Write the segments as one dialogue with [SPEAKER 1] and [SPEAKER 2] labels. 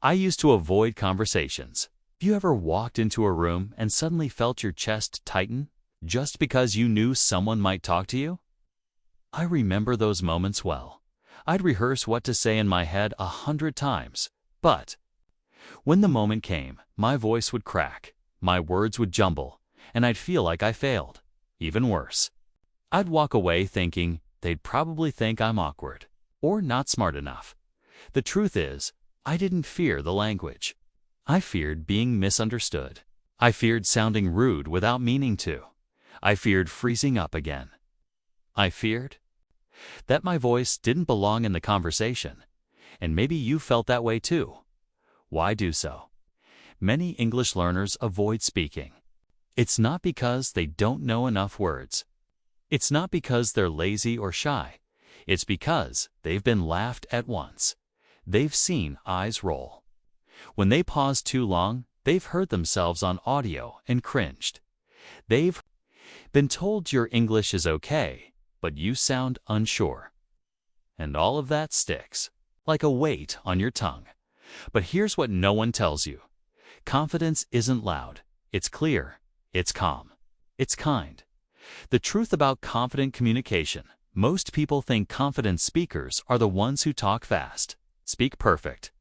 [SPEAKER 1] I used to avoid conversations. Have you ever walked into a room and suddenly felt your chest tighten just because you knew someone might talk to you? I remember those moments well. I'd rehearse what to say in my head 100 times, but when the moment came, my voice would crack, my words would jumble, and I'd feel like I failed. Even worse, I'd walk away thinking they'd probably think I'm awkward or not smart enough. The truth is, I didn't fear the language. I feared being misunderstood. I feared sounding rude without meaning to. I feared freezing up again. I feared that my voice didn't belong in the conversation, and maybe you felt that way too. Why do so? Many English learners avoid speaking. It's not because they don't know enough words. It's not because they're lazy or shy. It's because they've been laughed at once. They've seen eyes roll. When they pause too long, they've heard themselves on audio and cringed. They've been told your English is okay, but you sound unsure. And all of that sticks, like a weight on your tongue. But here's what no one tells you. Confidence isn't loud. It's clear. It's calm. It's kind. The truth about confident communication: most people think confident speakers are the ones who talk fast, speak perfect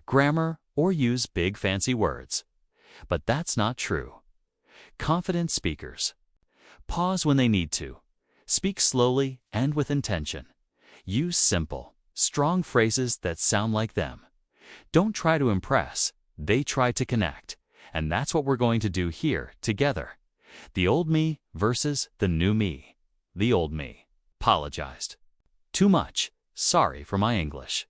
[SPEAKER 1] grammar, or use big fancy words. But that's not true. Confident speakers pause when they need to, speak slowly and with intention, use simple, strong phrases that sound like them. Don't try to impress, they try to connect, and that's what we're going to do here together. The old me versus the new me. The old me apologized too much, sorry for my English.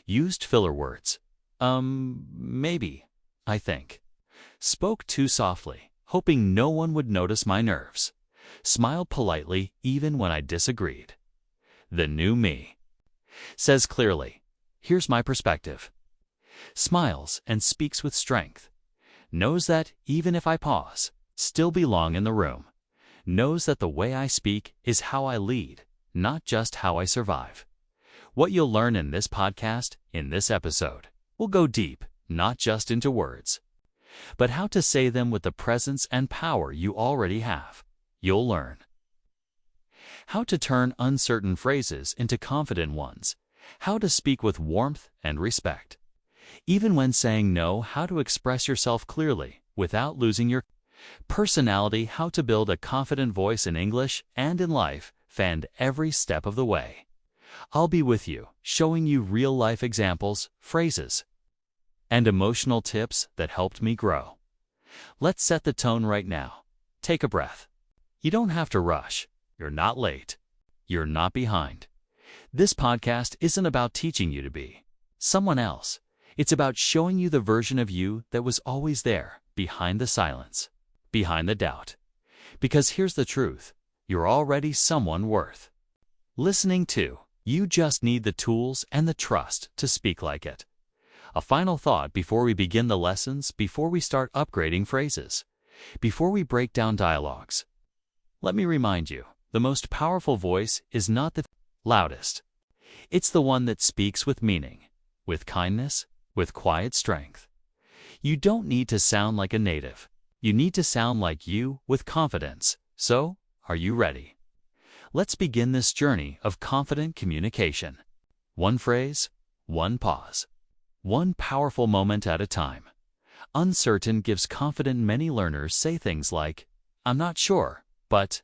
[SPEAKER 1] Used filler words. Maybe, I think. Spoke too softly, hoping no one would notice my nerves. Smiled politely even when I disagreed. The new me says clearly, here's my perspective. Smiles and speaks with strength. Knows that even if I pause, still belong in the room. Knows that the way I speak is how I lead, not just how I survive. What you'll learn in this podcast, in this episode, will go deep, not just into words, but how to say them with the presence and power you already have. You'll learn how to turn uncertain phrases into confident ones, how to speak with warmth and respect. Even when saying no, how to express yourself clearly without losing your personality, how to build a confident voice in English and in life, and every step of the way. I'll be with you, showing you real-life examples, phrases, and emotional tips that helped me grow. Let's set the tone right now. Take a breath. You don't have to rush. You're not late. You're not behind. This podcast isn't about teaching you to be someone else. It's about showing you the version of you that was always there, behind the silence, behind the doubt. Because here's the truth. You're already someone worth listening to. You just need the tools and the trust to speak like it. A final thought before we begin the lessons, before we start upgrading phrases, before we break down dialogues. Let me remind you, the most powerful voice is not the loudest. It's the one that speaks with meaning, with kindness, with quiet strength. You don't need to sound like a native. You need to sound like you with confidence. So, are you ready? Let's begin this journey of confident communication. One phrase, one pause, one powerful moment at a time. Uncertain gives confident. Many learners say things like, I'm not sure, but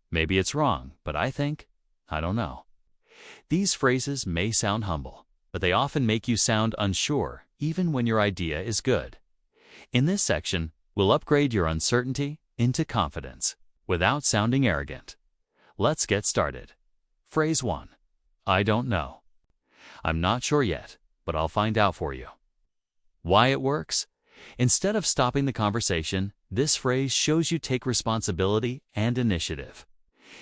[SPEAKER 1] maybe it's wrong, but I think, I don't know. These phrases may sound humble, but they often make you sound unsure, even when your idea is good. In this section, we'll upgrade your uncertainty into confidence without sounding arrogant. Let's get started. Phrase 1. I don't know. I'm not sure yet, but I'll find out for you. Why it works? Instead of stopping the conversation, this phrase shows you take responsibility and initiative.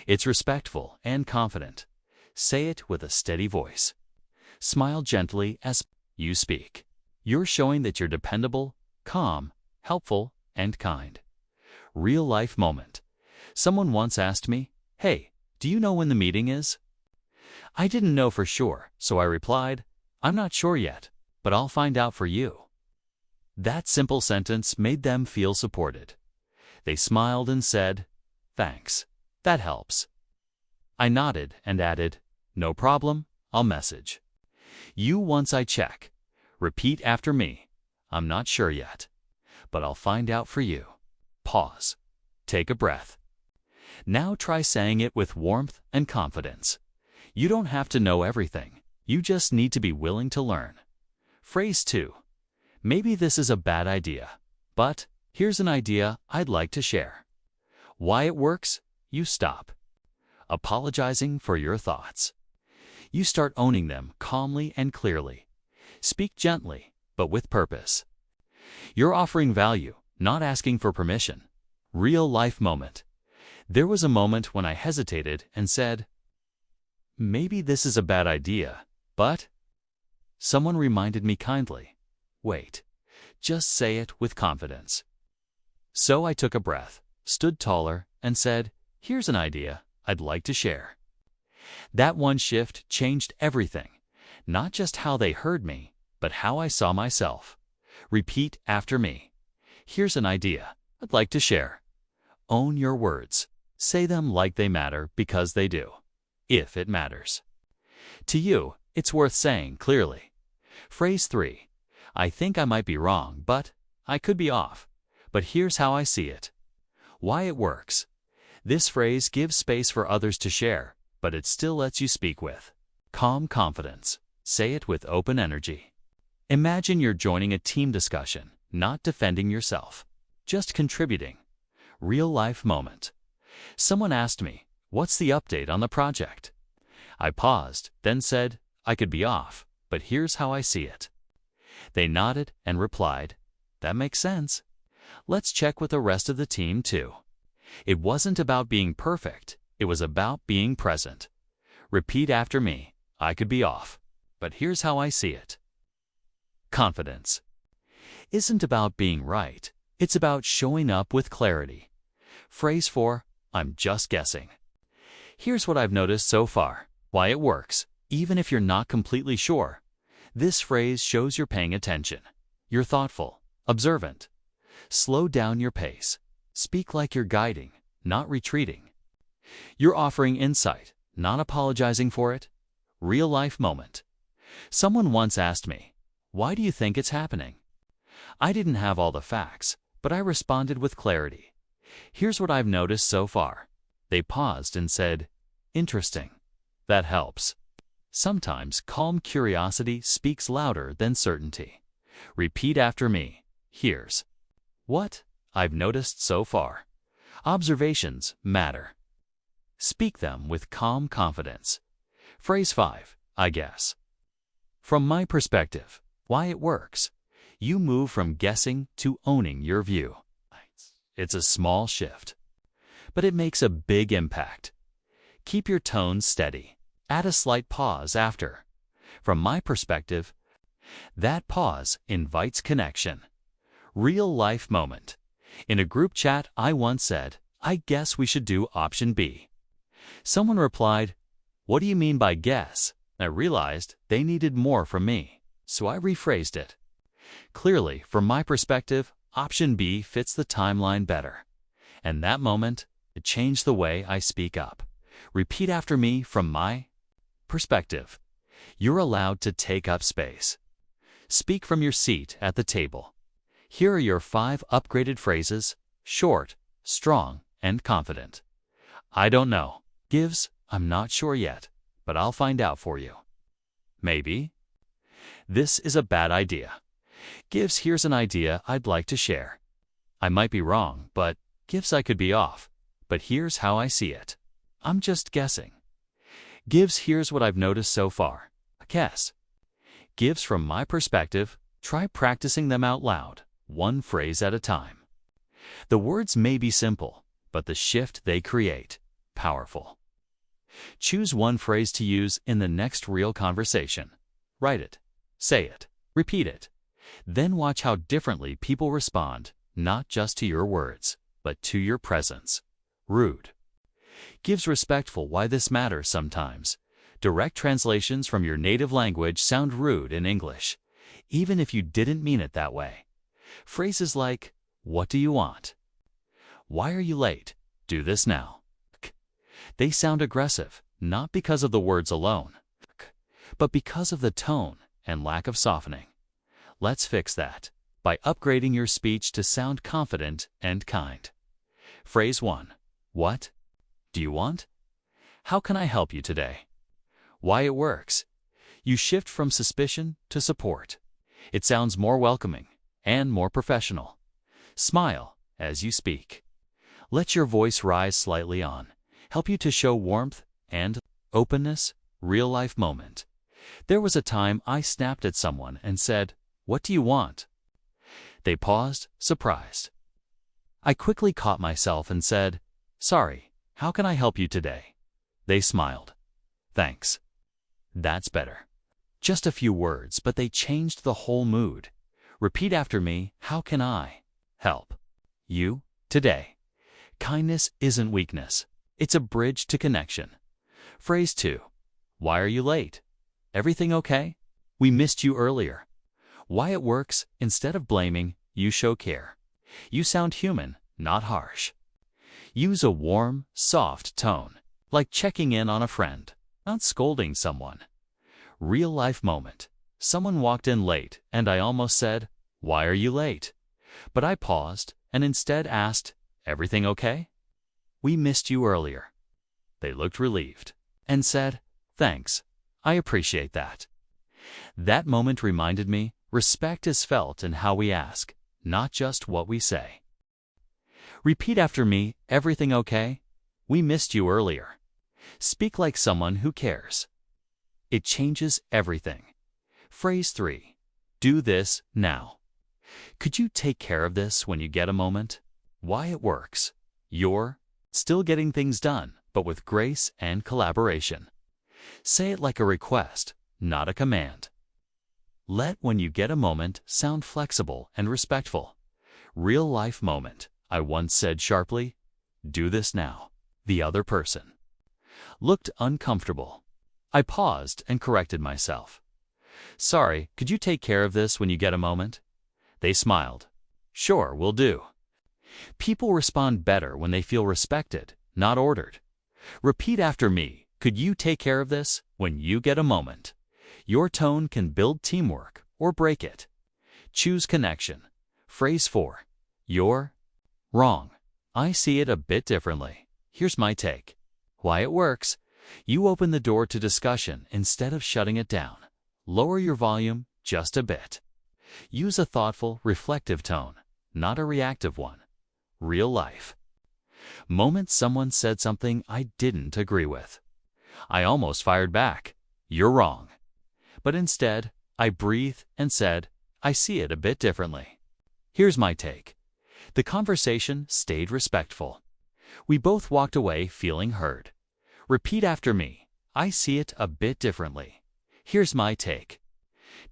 [SPEAKER 1] It's respectful and confident. Say it with a steady voice. Smile gently as you speak. You're showing that you're dependable, calm, helpful, and kind. Real-life moment. Someone once asked me, Hey, do you know when the meeting is? I didn't know for sure, so I replied, I'm not sure yet, but I'll find out for you." That simple sentence made them feel supported. They smiled and said, "Thanks. That helps." I nodded and added, "No problem, I'll message you once I check. Repeat after me. I'm not sure yet, but I'll find out for you." Pause. Take a breath. Now try saying it with warmth and confidence. You don't have to know everything. You just need to be willing to learn. Phrase 2. Maybe this is a bad idea, but here's an idea I'd like to share. Why it works? You stop apologizing for your thoughts. You start owning them calmly and clearly. Speak gently, but with purpose. You're offering value, not asking for permission. Real life moment. There was a moment when I hesitated and said, "Maybe this is a bad idea, but..." Someone reminded me kindly, "Wait, just say it with confidence." So I took a breath, stood taller, and said, "Here's an idea I'd like to share." That one shift changed everything, not just how they heard me, but how I saw myself. Repeat after me. Here's an idea I'd like to share. Own your words. Say them like they matter because they do, if it matters. To you, it's worth saying clearly. Phrase 3. I think I might be wrong, but I could be off. But here's how I see it. Why it works. This phrase gives space for others to share, but it still lets you speak with calm confidence. Say it with open energy. Imagine you're joining a team discussion, not defending yourself, just contributing. Real life moment. Someone asked me, "What's the update on the project?" I paused, then said, "I could be off, but here's how I see it." They nodded and replied, "That makes sense. Let's check with the rest of the team too." It wasn't about being perfect, it was about being present. Repeat after me. I could be off, but here's how I see it. Confidence isn't about being right, it's about showing up with clarity. Phrase 4. I'm just guessing. Here's what I've noticed so far. Why it works, even if you're not completely sure. This phrase shows you're paying attention. You're thoughtful, observant. Slow down your pace. Speak like you're guiding, not retreating. You're offering insight, not apologizing for it. Real life moment. Someone once asked me, "Why do you think it's happening?" I didn't have all the facts, but I responded with clarity. Here's what I've noticed so far. They paused and said, "Interesting." That helps. Sometimes calm curiosity speaks louder than certainty. Repeat after me. Here's what I've noticed so far. Observations matter. Speak them with calm confidence. Phrase 5. I guess. From my perspective, why it works. You move from guessing to owning your view. It's a small shift, but it makes a big impact. Keep your tone steady. Add a slight pause after. From my perspective, that pause invites connection. Real life moment. In a group chat, I once said, "I guess we should do option B." Someone replied, "What do you mean by guess?" I realized they needed more from me, so I rephrased it. Clearly, from my perspective, option B fits the timeline better. And that moment, it changed the way I speak up. Repeat after me. From my perspective. You're allowed to take up space. Speak from your seat at the table. Here are your 5 upgraded phrases: short, strong, and confident. I don't know. Gives, I'm not sure yet, but I'll find out for you. Maybe. This is a bad idea. Gives, here's an idea I'd like to share. I might be wrong, but gives, I could be off, but here's how I see it. I'm just guessing. Gives, here's what I've noticed so far. A guess. Gives, from my perspective. Try practicing them out loud, one phrase at a time. The words may be simple, but the shift they create, powerful. Choose one phrase to use in the next real conversation. Write it, say it, repeat it. Then watch how differently people respond, not just to your words, but to your presence. Rude. Gives, respectful. Why this matters sometimes. Direct translations from your native language sound rude in English. even if you didn't mean it that way. Phrases like, what do you want? Why are you late? Do this now. They sound aggressive, not because of the words alone, but because of the tone and lack of softening. Let's fix that by upgrading your speech to sound confident and kind. Phrase 1. What do you want? How can I help you today? Why it works. You shift from suspicion to support. It sounds more welcoming and more professional. Smile as you speak. Let your voice rise slightly on. Help you to show warmth and openness. Real-life moment. There was a time I snapped at someone and said, what do you want? They paused, surprised. I quickly caught myself and said, sorry, how can I help you today? They smiled. Thanks. That's better. Just a few words, but they changed the whole mood. Repeat after me, how can I help you today? Kindness isn't weakness. It's a bridge to connection. Phrase 2. Why are you late? Everything okay? We missed you earlier. Why it works, instead of blaming, you show care. You sound human, not harsh. Use a warm, soft tone, like checking in on a friend, not scolding someone. Real-life moment. Someone walked in late, and I almost said, why are you late? But I paused and instead asked, everything okay? We missed you earlier. They looked relieved and said, thanks, I appreciate that. That moment reminded me, respect is felt in how we ask, not just what we say. Repeat after me, everything okay? We missed you earlier. Speak like someone who cares. It changes everything. Phrase 3. Do this now. Could you take care of this when you get a moment? Why it works. You're still getting things done, but with grace and collaboration. Say it like a request, not a command. Let when you get a moment sound flexible and respectful. Real-life moment. I once said sharply, do this now. The other person looked uncomfortable. I paused and corrected myself. Sorry, could you take care of this when you get a moment? They smiled. Sure, will do. People respond better when they feel respected, not ordered. Repeat after me, could you take care of this when you get a moment? Your tone can build teamwork or break it. Choose connection. Phrase 4. You're wrong. I see it a bit differently. Here's my take. Why it works. You open the door to discussion instead of shutting it down. Lower your volume just a bit. Use a thoughtful, reflective tone, not a reactive one. Real life. Moment someone said something I didn't agree with. I almost fired back. You're wrong. But instead, I breathed and said, I see it a bit differently. Here's my take. The conversation stayed respectful. We both walked away feeling heard. Repeat after me. I see it a bit differently. Here's my take.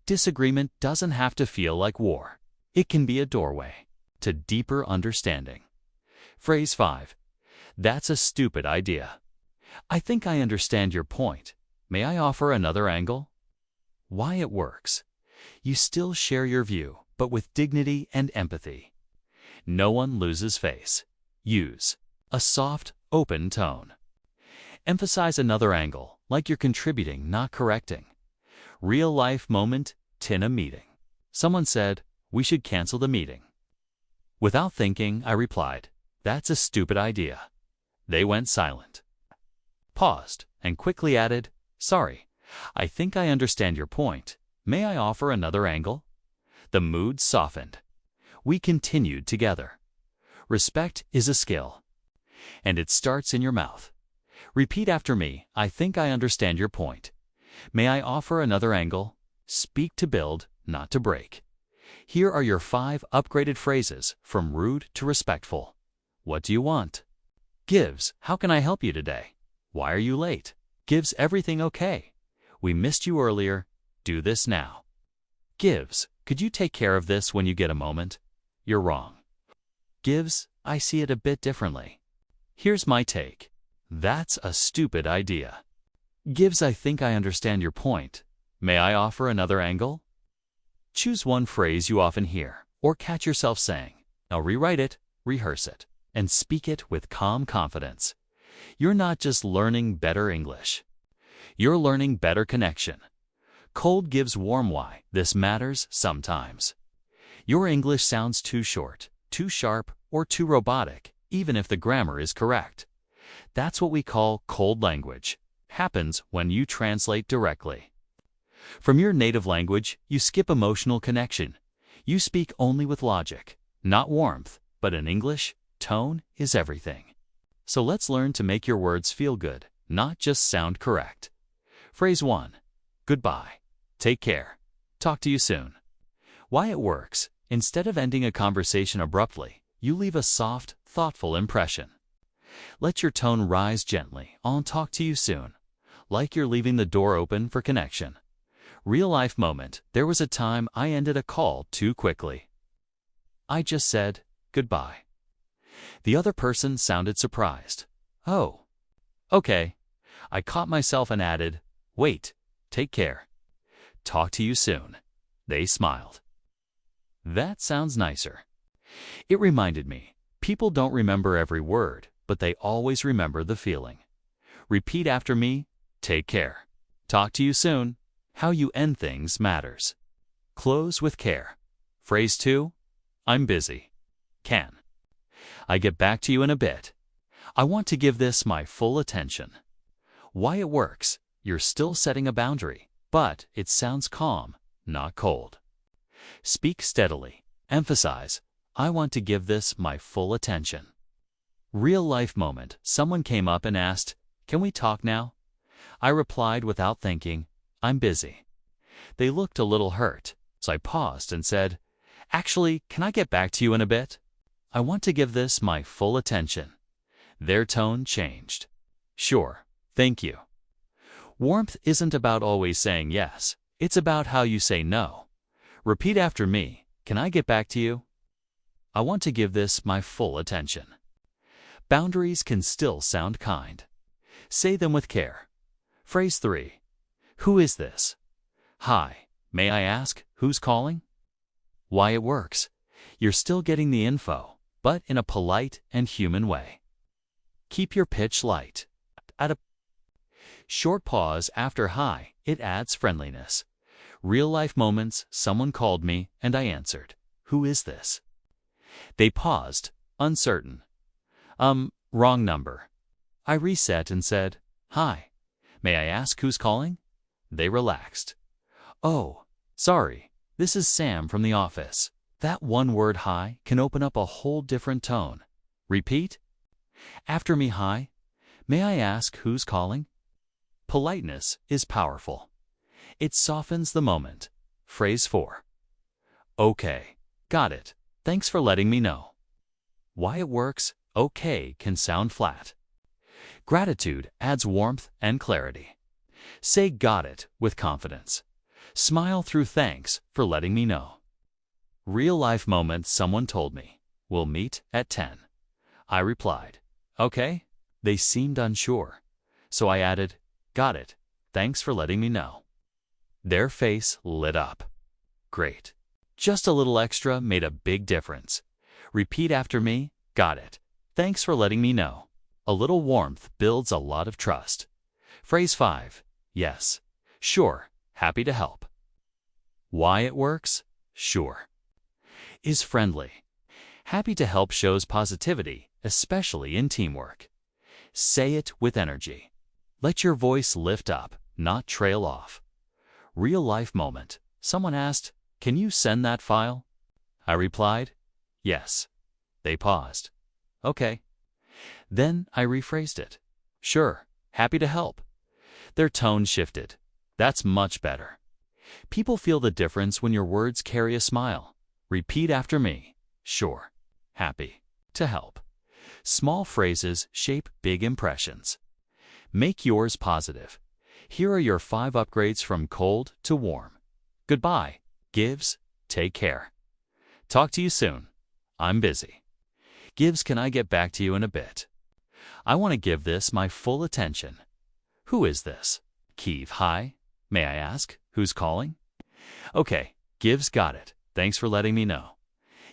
[SPEAKER 1] Disagreement doesn't have to feel like war. It can be a doorway to deeper understanding. Phrase 5. That's a stupid idea. I think I understand your point. May I offer another angle? Why it works. You still share your view, but with dignity and empathy. No one loses face. Use a soft, open tone. Emphasize another angle, like you're contributing, not correcting. Real-life moment, in a meeting. Someone said, we should cancel the meeting. Without thinking, I replied, that's a stupid idea. They went silent. Paused, and quickly added, sorry, I think I understand your point. May I offer another angle? The mood softened. We continued together. Respect is a skill, and it starts in your mouth. Repeat after me, I think I understand your point. May I offer another angle? Speak to build, not to break. Here are your 5 upgraded phrases from rude to respectful. What do you want? Gives, how can I help you today? Why are you late? Gives, everything okay? We missed you earlier. Do this now. Gives, could you take care of this when you get a moment? You're wrong. Gives, I see it a bit differently. Here's my take. That's a stupid idea. Gives, I think I understand your point. May I offer another angle? Choose one phrase you often hear or catch yourself saying. Now rewrite it, rehearse it, and speak it with calm confidence. You're not just learning better English. You're learning better connection. Cold gives warm. Why this matters sometimes. Your English sounds too short, too sharp, or too robotic, even if the grammar is correct. That's what we call cold language. Happens when you translate directly. From your native language, you skip emotional connection. You speak only with logic, not warmth, but in English, tone is everything. So let's learn to make your words feel good, not just sound correct. Phrase 1. Goodbye. Take care. Talk to you soon. Why it works. Instead of ending a conversation abruptly, you leave a soft, thoughtful impression. Let your tone rise gently. I'll talk to you soon. Like you're leaving the door open for connection. Real-life moment. There was a time I ended a call too quickly. I just said, goodbye. The other person sounded surprised. Oh, okay. I caught myself and added, wait, take care. Talk to you soon. They smiled. That sounds nicer. It reminded me, people don't remember every word, but they always remember the feeling. Repeat after me, take care. Talk to you soon. How you end things matters. Close with care. Phrase 2. I'm busy. Can I get back to you in a bit? I want to give this my full attention. Why it works. You're still setting a boundary, but it sounds calm, not cold. Speak steadily. Emphasize, I want to give this my full attention. Real-life moment. Someone came up and asked, can we talk now? I replied without thinking, I'm busy. They looked a little hurt, so I paused and said, actually, can I get back to you in a bit? I want to give this my full attention. Their tone changed. Sure, thank you. Warmth isn't about always saying yes. It's about how you say no. Repeat after me. Can I get back to you? I want to give this my full attention. Boundaries can still sound kind. Say them with care. Phrase 3. Who is this? Hi, may I ask who's calling? Why it works. You're still getting the info, but in a polite and human way. Keep your pitch light. At a short pause after hi, it adds friendliness. Real-life moments. Someone called me and I answered. Who is this? They paused, uncertain. Wrong number. I reset and said, hi, may I ask who's calling? They relaxed. Oh, sorry, this is Sam from the office. That one word hi can open up a whole different tone. Repeat. After me hi, may I ask who's calling? Politeness is powerful. It softens the moment. Phrase 4. Okay, got it. Thanks for letting me know. Why it works. Okay can sound flat. Gratitude adds warmth and clarity. Say got it with confidence. Smile through thanks for letting me know. Real-life moment. Someone told me, we'll meet at 10. I replied, okay. They seemed unsure. So I added, got it. Thanks for letting me know. Their face lit up. Great. Just a little extra made a big difference. Repeat after me, got it. Thanks for letting me know. A little warmth builds a lot of trust. Phrase 5. Yes. Sure. Happy to help. Why it works? Sure. Is friendly. Happy to help shows positivity, especially in teamwork. Say it with energy. Let your voice lift up, not trail off. Real-life moment. Someone asked, can you send that file? I replied, yes. They paused. Okay. Then I rephrased it. Sure, happy to help. Their tone shifted. That's much better. People feel the difference when your words carry a smile. Repeat after me. Sure, happy to help. Small phrases shape big impressions. Make yours positive. Here are your 5 upgrades from cold to warm. Goodbye. Gives, take care. Talk to you soon. I'm busy. Gives, can I get back to you in a bit? I want to give this my full attention. Who is this? Kiev, hi. May I ask who's calling? Okay. Gives got it. Thanks for letting me know.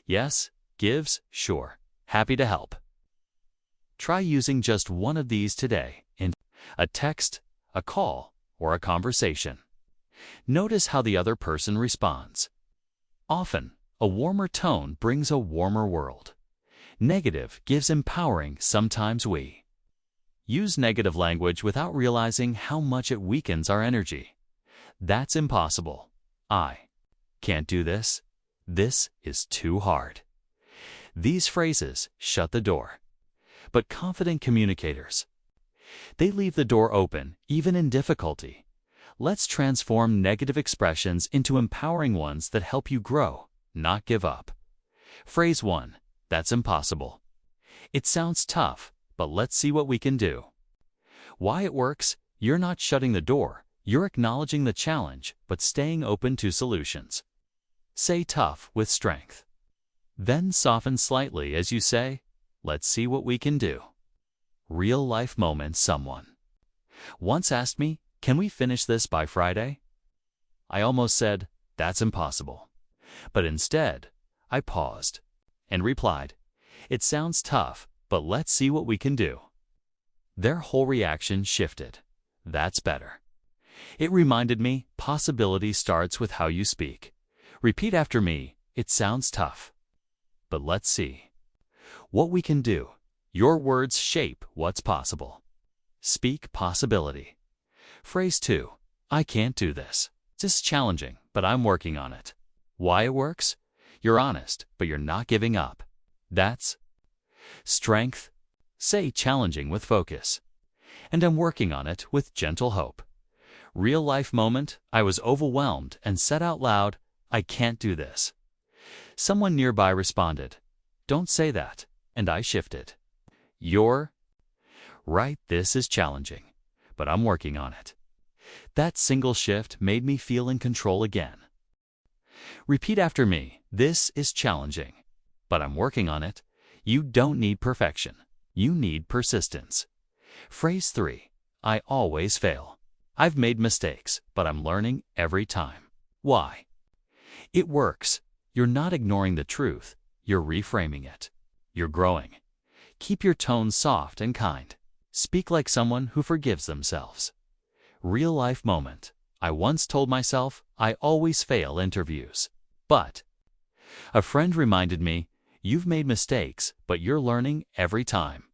[SPEAKER 1] Yes, gives, sure. Happy to help. Try using just one of these today in a text, a call, or a conversation. Notice how the other person responds. Often, a warmer tone brings a warmer world. Negative gives empowering, sometimes we use negative language without realizing how much it weakens our energy. That's impossible. I can't do this. This is too hard. These phrases shut the door. But confident communicators, they leave the door open, even in difficulty. Let's transform negative expressions into empowering ones that help you grow, not give up. Phrase 1. That's impossible. It sounds tough, but let's see what we can do. Why it works? You're not shutting the door. You're acknowledging the challenge, but staying open to solutions. Say tough with strength. Then soften slightly as you say, let's see what we can do. Real-life moment. Someone once asked me, can we finish this by Friday? I almost said, that's impossible. But instead, I paused and replied, it sounds tough, but let's see what we can do. Their whole reaction shifted. That's better. It reminded me, possibility starts with how you speak. Repeat after me, it sounds tough, but let's see what we can do. Your words shape what's possible. Speak possibility. Phrase 2. I can't do this. This is challenging, but I'm working on it. Why it works? You're honest, but you're not giving up. That's strength. Say challenging with focus. And I'm working on it with gentle hope. Real-life moment. I was overwhelmed and said out loud, I can't do this. Someone nearby responded, don't say that, and I shifted. You're right, this is challenging, but I'm working on it. That single shift made me feel in control again. Repeat after me, this is challenging, but I'm working on it. You don't need perfection. You need persistence. Phrase 3. I always fail. I've made mistakes, but I'm learning every time. Why? It works. You're not ignoring the truth. You're reframing it. You're growing. Keep your tone soft and kind. Speak like someone who forgives themselves. Real-life moment. I once told myself I always fail interviews. But a friend reminded me, you've made mistakes, but you're learning every time.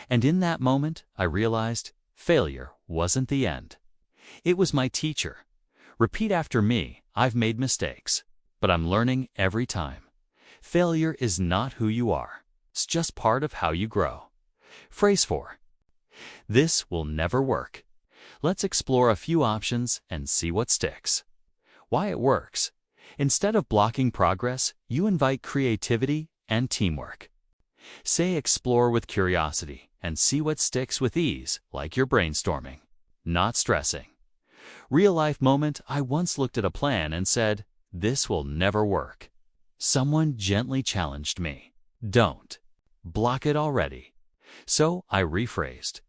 [SPEAKER 1] And in that moment, I realized failure wasn't the end. It was my teacher. Repeat after me, I've made mistakes, but I'm learning every time. Failure is not who you are. It's just part of how you grow. Phrase 4. This will never work. Let's explore a few options and see what sticks. Why it works. Instead of blocking progress, you invite creativity and teamwork. Say explore with curiosity and see what sticks with ease, like you're brainstorming, not stressing. Real-life moment. I once looked at a plan and said, this will never work. Someone gently challenged me. Don't block it already. So I rephrased.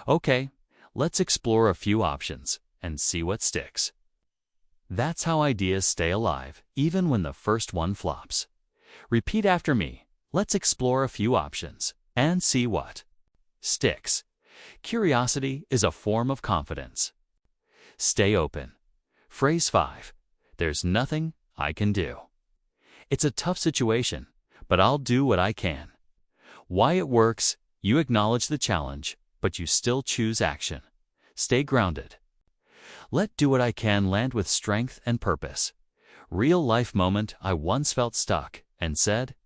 [SPEAKER 1] Okay, let's explore a few options and see what sticks. That's how ideas stay alive, even when the first one flops. Repeat after me. Let's explore a few options and see what sticks. Curiosity is a form of confidence. Stay open. Phrase 5. There's nothing I can do. It's a tough situation, but I'll do what I can. Why it works. You acknowledge the challenge, but you still choose action. Stay grounded. Let do what I can land with strength and purpose. Real-life moment. I once felt stuck and said,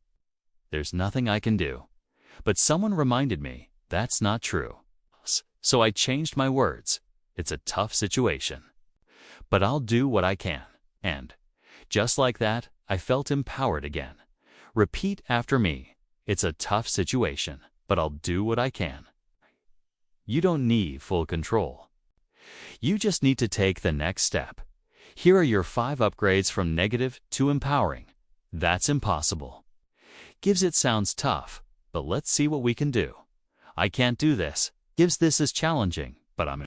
[SPEAKER 1] there's nothing I can do. But someone reminded me, that's not true. So I changed my words. It's a tough situation, but I'll do what I can. And just like that, I felt empowered again. Repeat after me. It's a tough situation, but I'll do what I can. You don't need full control. You just need to take the next step. Here are your 5 upgrades from negative to empowering. That's impossible. Gives it sounds tough, but let's see what we can do. I can't do this. Gives this is challenging, but I'm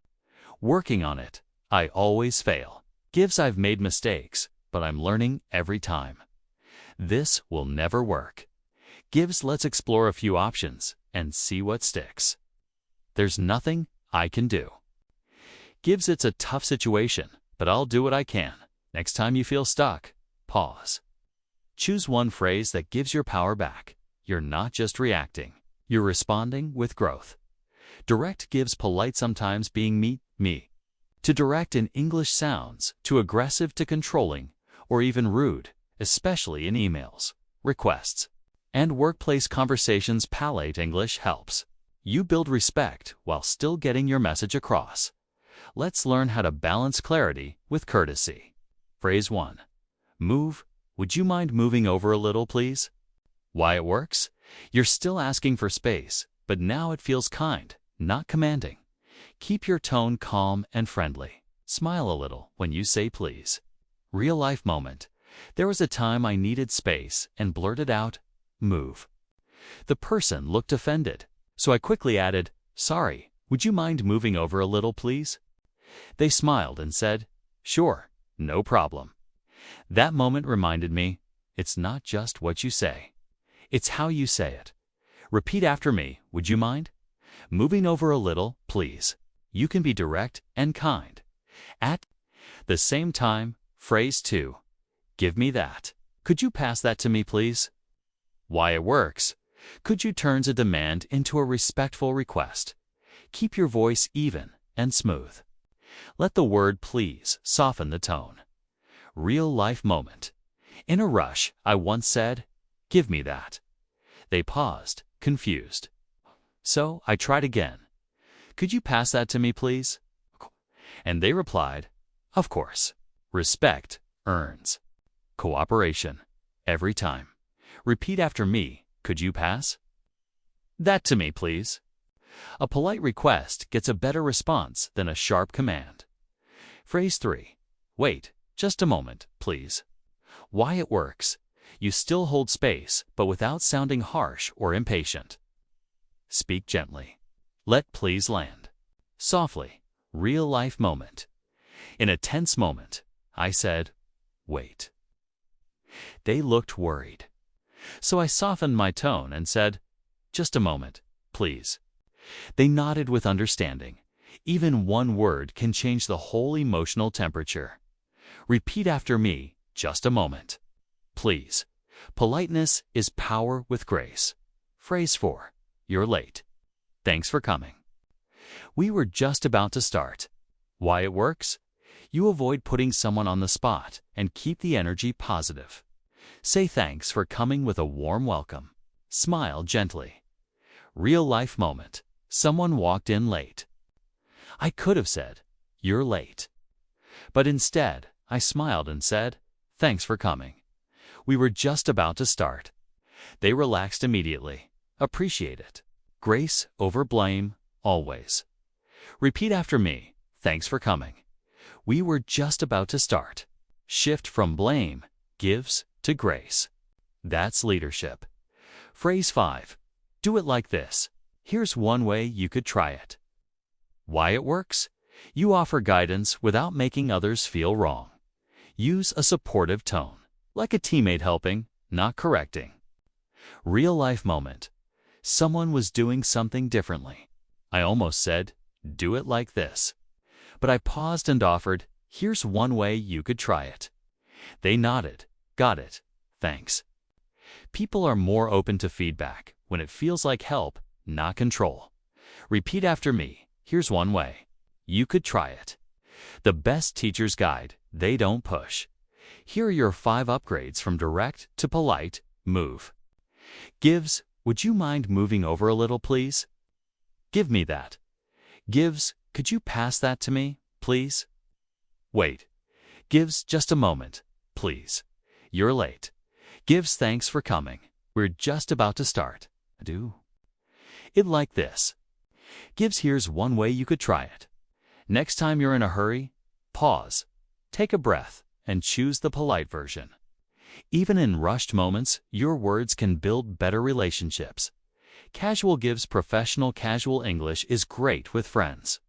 [SPEAKER 1] working on it. I always fail. Gives I've made mistakes, but I'm learning every time. This will never work. Gives let's explore a few options and see what sticks. There's nothing I can do. Gives it's a tough situation, but I'll do what I can. Next time you feel stuck, pause. Choose one phrase that gives your power back. You're not just reacting. You're responding with growth. Direct gives polite sometimes being me. To direct in English sounds, to aggressive to controlling, or even rude, especially in emails, requests, and workplace conversations. Palate English helps. You build respect while still getting your message across. Let's learn how to balance clarity with courtesy. Phrase 1. Move. Would you mind moving over a little, please? Why it works? You're still asking for space, but now it feels kind, not commanding. Keep your tone calm and friendly. Smile a little when you say please. Real-life moment. There was a time I needed space and blurted out, move. The person looked offended, so I quickly added, sorry, would you mind moving over a little, please? They smiled and said, sure, no problem. That moment reminded me, it's not just what you say. It's how you say it. Repeat after me, would you mind? Moving over a little, please. You can be direct and kind. At the same time, phrase 2. Give me that. Could you pass that to me, please? Why it works. Could you turns a demand into a respectful request. Keep your voice even and smooth. Let the word please soften the tone. Real-life moment. In a rush, I once said, give me that. They paused, confused. So I tried again. Could you pass that to me, please? And they replied, of course. Respect earns cooperation every time. Repeat after me, could you pass that to me, please? A polite request gets a better response than a sharp command. Phrase 3. Wait, just a moment, please. Why it works. You still hold space, but without sounding harsh or impatient. Speak gently. Let please land. Softly. Real-life moment. In a tense moment, I said, wait. They looked worried. So I softened my tone and said, just a moment, please. They nodded with understanding. Even one word can change the whole emotional temperature. Repeat after me, just a moment. Please. Politeness is power with grace. Phrase 4. You're late. Thanks for coming. We were just about to start. Why it works? You avoid putting someone on the spot and keep the energy positive. Say thanks for coming with a warm welcome. Smile gently. Real-life moment. Someone walked in late. I could have said, you're late. But instead, I smiled and said, thanks for coming. We were just about to start. They relaxed immediately. Appreciate it. Grace over blame, always. Repeat after me. Thanks for coming. We were just about to start. Shift from blame, gives, to grace. That's leadership. Phrase 5. Do it like this. Here's one way you could try it. Why it works? You offer guidance without making others feel wrong. Use a supportive tone, like a teammate helping, not correcting. Real-life moment. Someone was doing something differently. I almost said, do it like this. But I paused and offered, here's one way you could try it. They nodded. Got it. Thanks. People are more open to feedback when it feels like help, not control. Repeat after me. Here's one way. You could try it. The best teacher's guide, they don't push. Here are your 5 upgrades from direct to polite, move. Gives, would you mind moving over a little, please? Give me that. Gives, could you pass that to me, please? Wait. Gives, just a moment, please. You're late. Gives, thanks for coming. We're just about to start. Do it like this. Gives, here's one way you could try it. Next time you're in a hurry, pause, take a breath, and choose the polite version. Even in rushed moments, your words can build better relationships. Casual gives professional. Casual English is great with friends.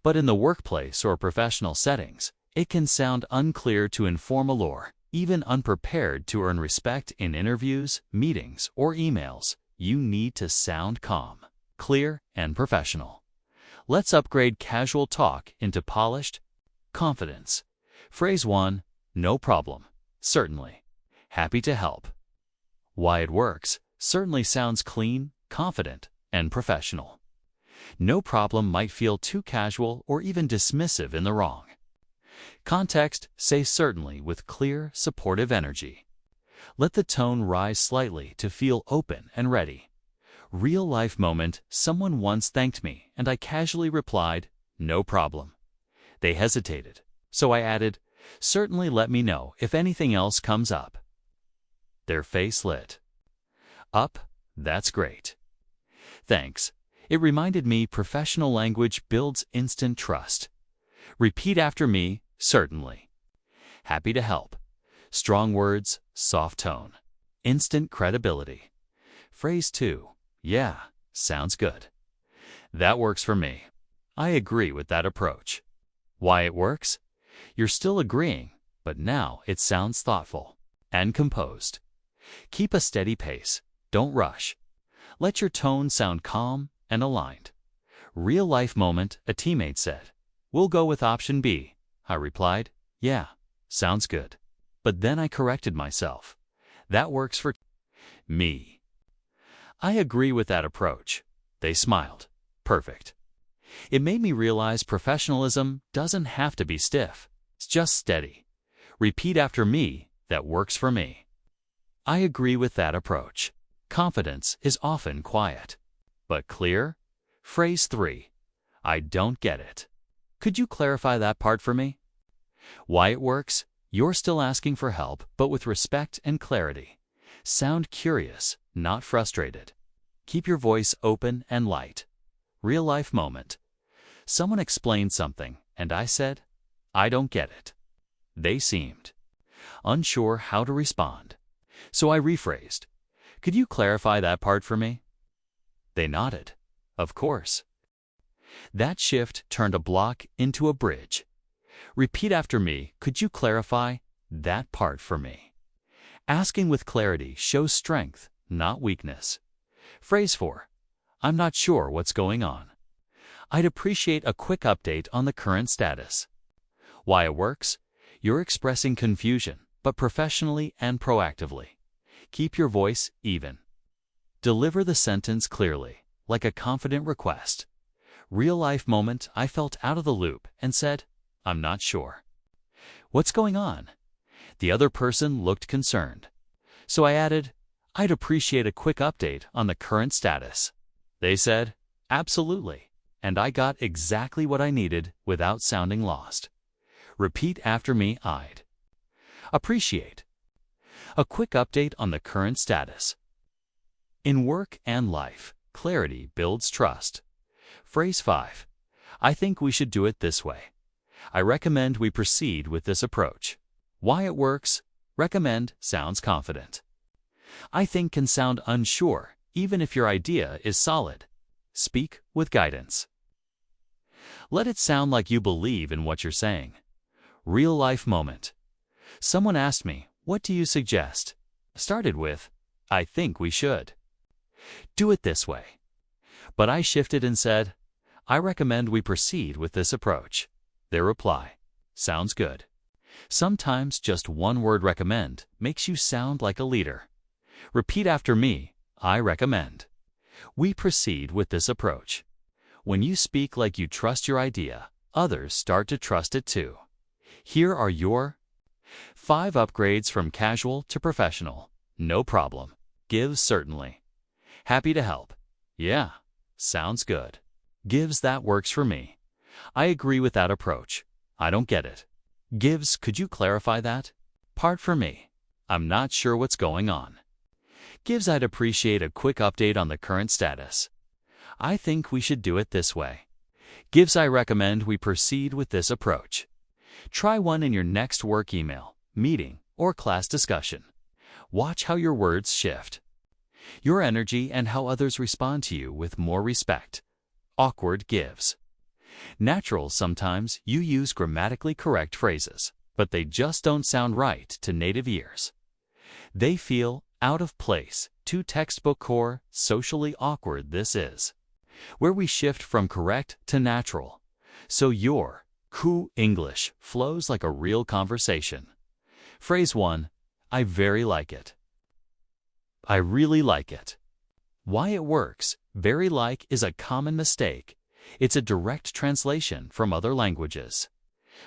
[SPEAKER 1] But in the workplace or professional settings, It can sound unclear to informal or even unprepared to earn respect in interviews, meetings, or emails. You need to sound calm, clear, and professional. Let's upgrade casual talk into polished confidence. Phrase 1, no problem, certainly, happy to help. Why it works, certainly sounds clean, confident, and professional. No problem might feel too casual or even dismissive in the wrong. Context, say certainly with clear, supportive energy. Let the tone rise slightly to feel open and ready. Real-life moment, someone once thanked me and I casually replied, no problem. They hesitated, so I added, certainly let me know if anything else comes up. Their face lit up. That's great. Thanks. It reminded me professional language builds instant trust. Repeat after me, certainly. Happy to help. Strong words, soft tone. Instant credibility. Phrase 2. Yeah, sounds good. That works for me. I agree with that approach. Why it works? You're still agreeing, but now it sounds thoughtful and composed. Keep a steady pace. Don't rush. Let your tone sound calm and aligned. Real-life moment, a teammate said, we'll go with option B. I replied, yeah, sounds good. But then I corrected myself. That works for me. I agree with that approach. They smiled. Perfect. It made me realize professionalism doesn't have to be stiff. It's just steady. Repeat after me. That works for me. I agree with that approach. Confidence is often quiet, but clear. Phrase 3. I don't get it. Could you clarify that part for me? Why it works? You're still asking for help, but with respect and clarity. Sound curious, not frustrated. Keep your voice open and light. Real-life moment. Someone explained something, and I said, I don't get it. They seemed unsure how to respond. So I rephrased. Could you clarify that part for me? They nodded. Of course. That shift turned a block into a bridge. Repeat after me. Could you clarify that part for me? Asking with clarity shows strength, not weakness. Phrase 4. I'm not sure what's going on. I'd appreciate a quick update on the current status. Why it works? You're expressing confusion, but professionally and proactively. Keep your voice even. Deliver the sentence clearly, like a confident request. Real-life moment, I felt out of the loop and said, I'm not sure. What's going on? The other person looked concerned. So I added, I'd appreciate a quick update on the current status. They said, absolutely. And I got exactly what I needed without sounding lost. Repeat after me. I'd appreciate a quick update on the current status. In work and life, clarity builds trust. Phrase 5. I think we should do it this way. I recommend we proceed with this approach. Why it works? Recommend sounds confident. I think can sound unsure, even if your idea is solid. Speak with guidance. Let it sound like you believe in what you're saying. Real-life moment. Someone asked me, what do you suggest? Started with, I think we should do it this way. But I shifted and said, I recommend we proceed with this approach. Their reply, sounds good. Sometimes just one word recommend makes you sound like a leader. Repeat after me. I recommend we proceed with this approach. When you speak like you trust your idea, others start to trust it too. Here are your 5 upgrades from casual to professional. No problem. Gives certainly. Happy to help. Yeah, sounds good. Gives that works for me. I agree with that approach. I don't get it. Gives could you clarify that part for me? I'm not sure what's going on. Gives I'd appreciate a quick update on the current status. I think we should do it this way. Gives I recommend we proceed with this approach. Try one in your next work email, meeting, or class discussion. Watch how your words shift. Your energy and how others respond to you with more respect. Awkward gives. Natural, sometimes you use grammatically correct phrases, but they just don't sound right to native ears. They feel out of place, too textbook or socially awkward. This is where we shift from correct to natural, so your cool English flows like a real conversation. Phrase 1. I very like it. I really like it. Why it works. Very like is a common mistake. It's a direct translation from other languages.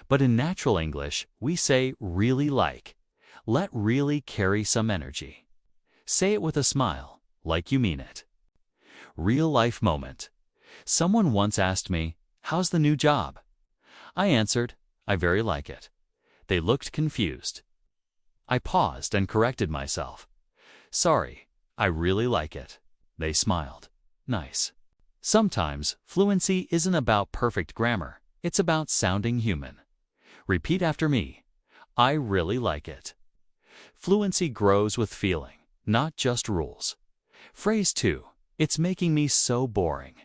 [SPEAKER 1] But in natural English, we say really like. Let really carry some energy. Say it with a smile, like you mean it. Real life moment. Someone once asked me, "How's the new job?" I answered, "I very like it." They looked confused. I paused and corrected myself. "Sorry, I really like it." They smiled. Nice. Sometimes, fluency isn't about perfect grammar. It's about sounding human. Repeat after me. I really like it. Fluency grows with feeling, not just rules. Phrase 2. It's making me so boring.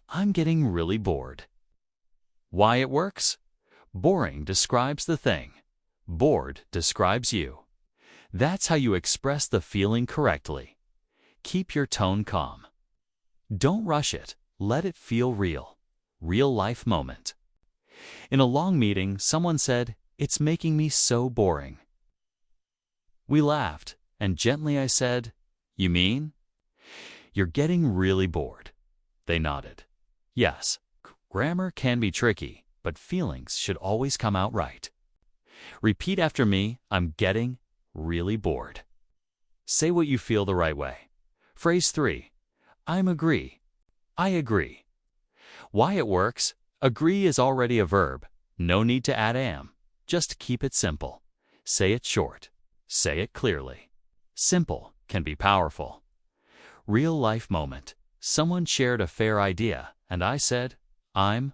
[SPEAKER 1] I'm getting really bored. Why it works? Boring describes the thing. Bored describes you. That's how you express the feeling correctly. Keep your tone calm. Don't rush it. Let it feel real. Real life moment. In a long meeting, someone said, "It's making me so boring." We laughed, and gently I said, "You mean?" "You're getting really bored." They nodded. Yes, grammar can be tricky, but feelings should always come out right. Repeat after me. I'm getting really bored. Say what you feel the right way. Phrase 3. I agree. Why it works? Agree is already a verb. No need to add am. Just keep it simple. Say it short. Say it clearly. Simple can be powerful. Real life moment. Someone shared a fair idea, and I said, "I'm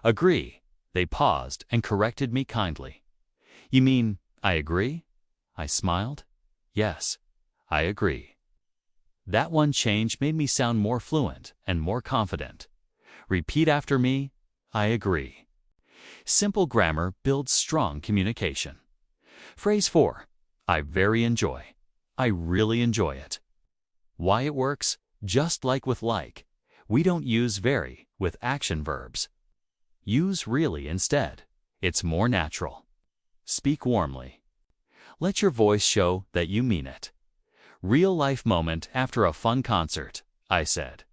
[SPEAKER 1] agree." They paused and corrected me kindly. "You mean, I agree?" I smiled. "Yes, I agree." That one change made me sound more fluent and more confident. Repeat after me. I agree. Simple grammar builds strong communication. Phrase 4. I very enjoy. I really enjoy it. Why it works? Just like with like, we don't use very with action verbs. Use really instead. It's more natural. Speak warmly. Let your voice show that you mean it. Real life moment after a fun concert. I said,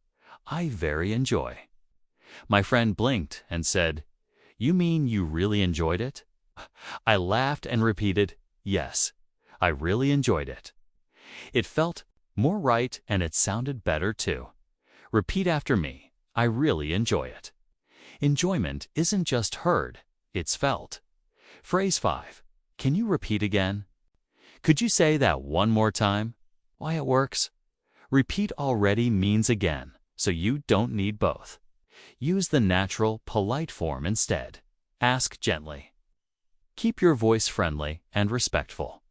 [SPEAKER 1] "I very enjoy." My friend blinked and said, "You mean you really enjoyed it?" I laughed and repeated, "Yes, I really enjoyed it." It felt more right and it sounded better too. Repeat after me. I really enjoy it. Enjoyment isn't just heard, it's felt. Phrase 5. Can you repeat again? Could you say that one more time? Why it works? Repeat already means again, so you don't need both. Use the natural, polite form instead. Ask gently. Keep your voice friendly and respectful.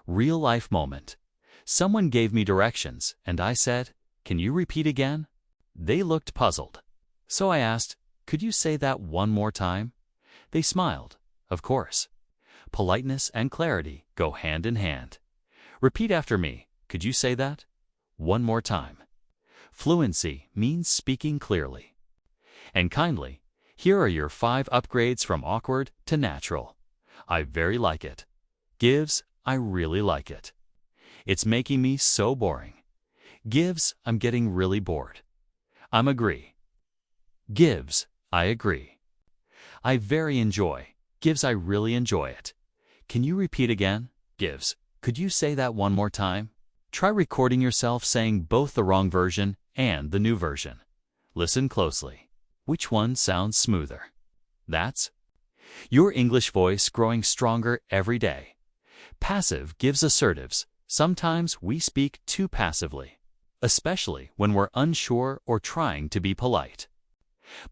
[SPEAKER 1] Real life moment. Someone gave me directions, and I said, "Can you repeat again?" They looked puzzled. So I asked, "Could you say that one more time?" They smiled. Of course. Politeness and clarity go hand in hand. Repeat after me. Could you say that? One more time. Fluency means speaking clearly and kindly. Here are your 5 upgrades from awkward to natural. I very like it. Gives, I really like it. It's making me so boring. Gives, I'm getting really bored. I'm agree. Gives, I agree. I very enjoy. Gives, I really enjoy it. Can you repeat again? Gives, could you say that one more time? Try recording yourself saying both the wrong version and the new version. Listen closely. Which one sounds smoother? That's your English voice growing stronger every day. Passive gives assertives. Sometimes we speak too passively, especially when we're unsure or trying to be polite.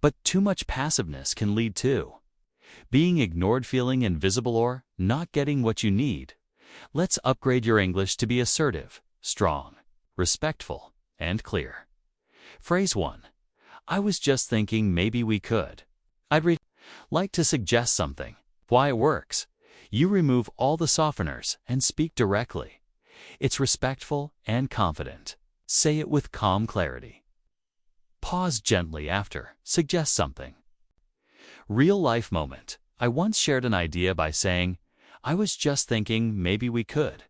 [SPEAKER 1] But too much passiveness can lead to being ignored, feeling invisible, or not getting what you need. Let's upgrade your English to be assertive, strong, respectful, and clear. Phrase 1. I was just thinking maybe we could. Like to suggest something. Why it works. You remove all the softeners and speak directly. It's respectful and confident. Say it with calm clarity. Pause gently after. Suggest something. Real-life moment. I once shared an idea by saying, I was just thinking maybe we could.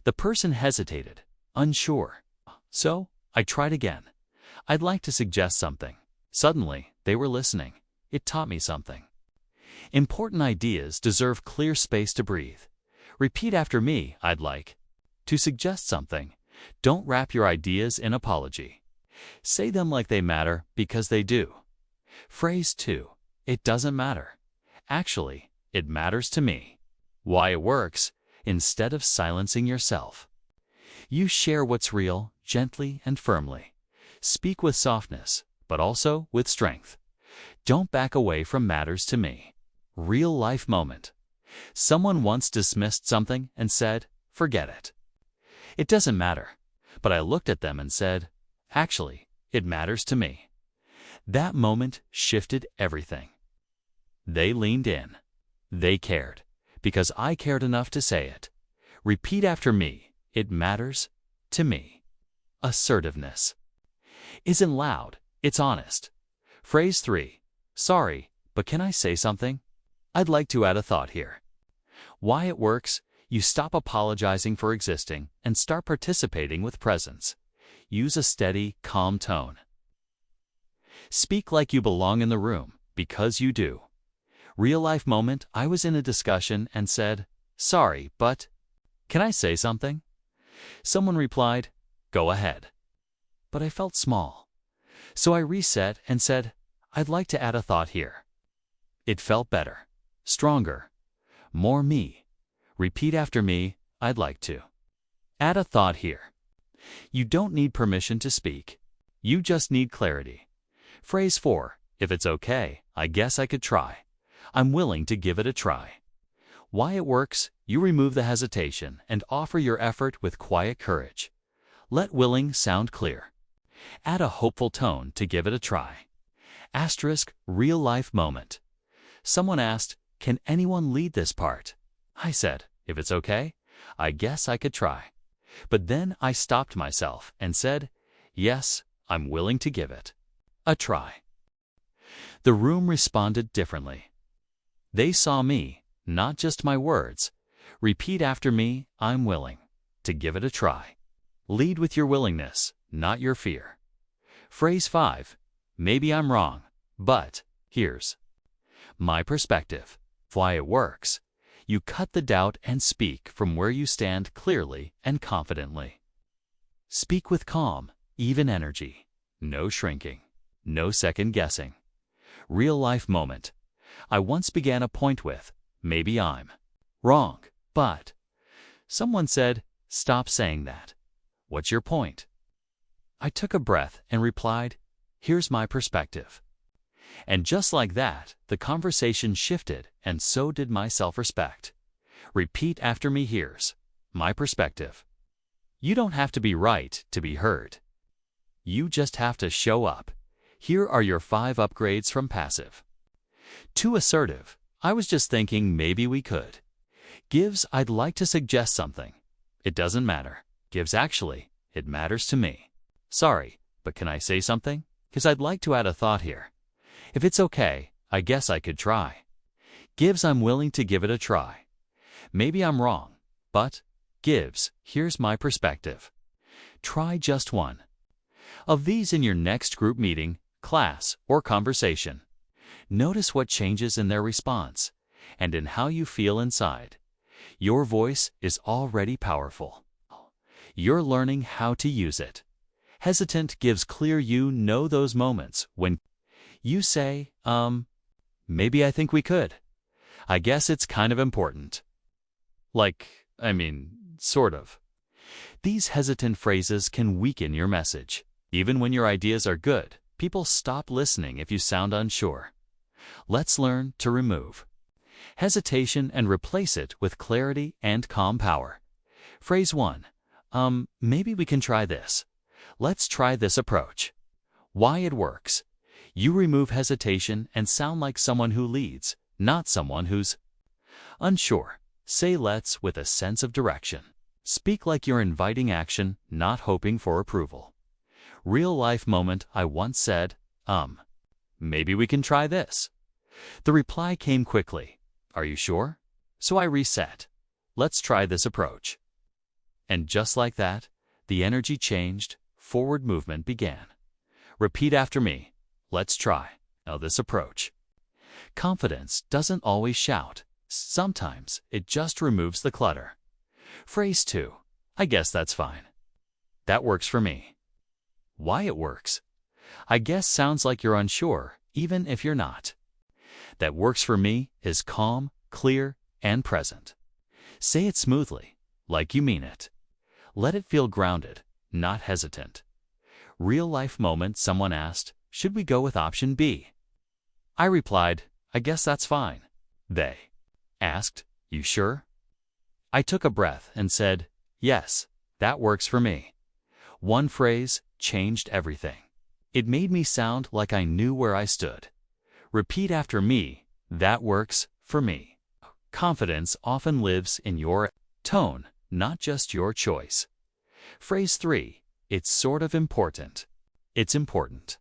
[SPEAKER 1] The person hesitated, unsure. So, I tried again. I'd like to suggest something. Suddenly, they were listening. It taught me something. Important ideas deserve clear space to breathe. Repeat after me, I'd like to suggest something. Don't wrap your ideas in apology. Say them like they matter because they do. Phrase 2. It doesn't matter. Actually, it matters to me. Why it works. Instead of silencing yourself, you share what's real, gently and firmly. Speak with softness, but also with strength. Don't back away from matters to me. Real-life moment. Someone once dismissed something and said, forget it. It doesn't matter. But I looked at them and said, actually, it matters to me. That moment shifted everything. They leaned in. They cared. Because I cared enough to say it. Repeat after me. It matters to me. Assertiveness. Isn't loud, it's honest. Phrase 3. Sorry, but can I say something? I'd like to add a thought here. Why it works. You stop apologizing for existing and start participating with presence. Use a steady, calm tone. Speak like you belong in the room, because you do. Real-life moment. I was in a discussion and said, sorry, but can I say something? Someone replied, go ahead. But I felt small. So I reset and said, I'd like to add a thought here. It felt better, stronger, more me. Repeat after me, I'd like to add a thought here. You don't need permission to speak. You just need clarity. Phrase 4. If it's okay, I guess I could try. I'm willing to give it a try. Why it works. You remove the hesitation and offer your effort with quiet courage. Let willing sound clear. Add a hopeful tone to give it a try. Asterisk. Real-life moment. Someone asked, can anyone lead this part? I said, if it's okay, I guess I could try. But then I stopped myself and said, yes, I'm willing to give it a try. The room responded differently. They saw me, not just my words. Repeat after me, I'm willing to give it a try. Lead with your willingness, not your fear. Phrase 5. Maybe I'm wrong, but here's my perspective. Why it works. You cut the doubt and speak from where you stand clearly and confidently. Speak with calm, even energy. No shrinking, no second guessing. Real-life moment. I once began a point with, maybe I'm wrong, but someone said, stop saying that. What's your point? I took a breath and replied, here's my perspective. And just like that, the conversation shifted, and so did my self-respect. Repeat after me. Here's my perspective. You don't have to be right to be heard. You just have to show up. Here are your 5 upgrades from passive. 2. Assertive. I was just thinking maybe we could. Gives, I'd like to suggest something. It doesn't matter. Gives, actually, it matters to me. Sorry, but can I say something? Because I'd like to add a thought here. If it's okay, I guess I could try. Gives, I'm willing to give it a try. Maybe I'm wrong, but gives, here's my perspective. Try just one of these in your next group meeting, class, or conversation. Notice what changes in their response and in how you feel inside. Your voice is already powerful. You're learning how to use it. Hesitant gives clear. You know those moments when you say, maybe I think we could. I guess it's kind of important. Sort of. These hesitant phrases can weaken your message. Even when your ideas are good, people stop listening if you sound unsure. Let's learn to remove hesitation and replace it with clarity and calm power. Phrase 1. Maybe we can try this. Let's try this approach. Why it works. You remove hesitation and sound like someone who leads, not someone who's unsure. Say let's with a sense of direction. Speak like you're inviting action, not hoping for approval. Real-life moment. I once said, maybe we can try this. The reply came quickly. Are you sure? So I reset. Let's try this approach. And just like that, the energy changed, forward movement began. Repeat after me. Let's try this approach. Confidence doesn't always shout. Sometimes it just removes the clutter. Phrase 2. I guess that's fine. That works for me. Why it works? I guess sounds like you're unsure, even if you're not. That works for me is calm, clear, and present. Say it smoothly, like you mean it. Let it feel grounded, not hesitant. Real-life moment. Someone asked, should we go with option B? I replied, I guess that's fine. They asked, you sure? I took a breath and said, yes, that works for me. One phrase changed everything. It made me sound like I knew where I stood. Repeat after me. That works for me. Confidence often lives in your tone, not just your choice. Phrase 3. It's sort of important. It's important.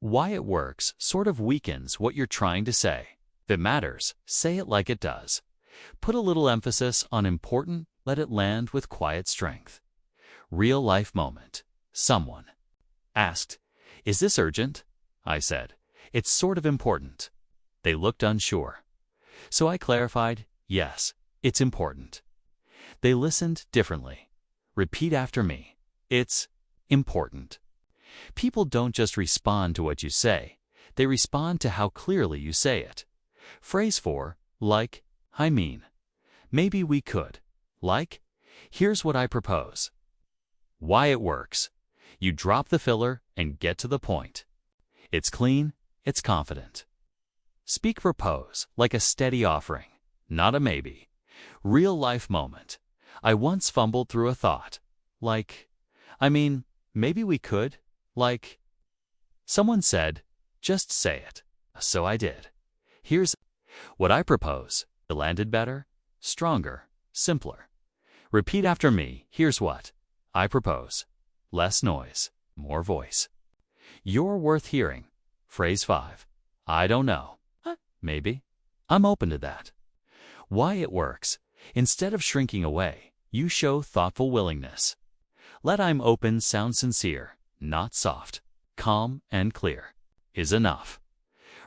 [SPEAKER 1] Why it works sort of weakens what you're trying to say. If it matters, say it like it does. Put a little emphasis on important, let it land with quiet strength. Real-life moment. Someone asked, is this urgent? I said, it's sort of important. They looked unsure. So I clarified, yes, it's important. They listened differently. Repeat after me. It's important. People don't just respond to what you say, they respond to how clearly you say it. Phrase 4, like, I mean, maybe we could. Like, here's what I propose. Why it works. You drop the filler and get to the point. It's clean, it's confident. Speak propose like a steady offering, not a maybe. Real-life moment. I once fumbled through a thought. Like, I mean, maybe we could. Like, someone said, just say it. So I did. Here's what I propose. It landed better, stronger, simpler. Repeat after me. Here's what I propose. Less noise, more voice. You're worth hearing. Phrase 5. I don't know. Maybe. I'm open to that. Why it works. Instead of shrinking away, you show thoughtful willingness. Let I'm open sound sincere, not soft. Calm and clear is enough.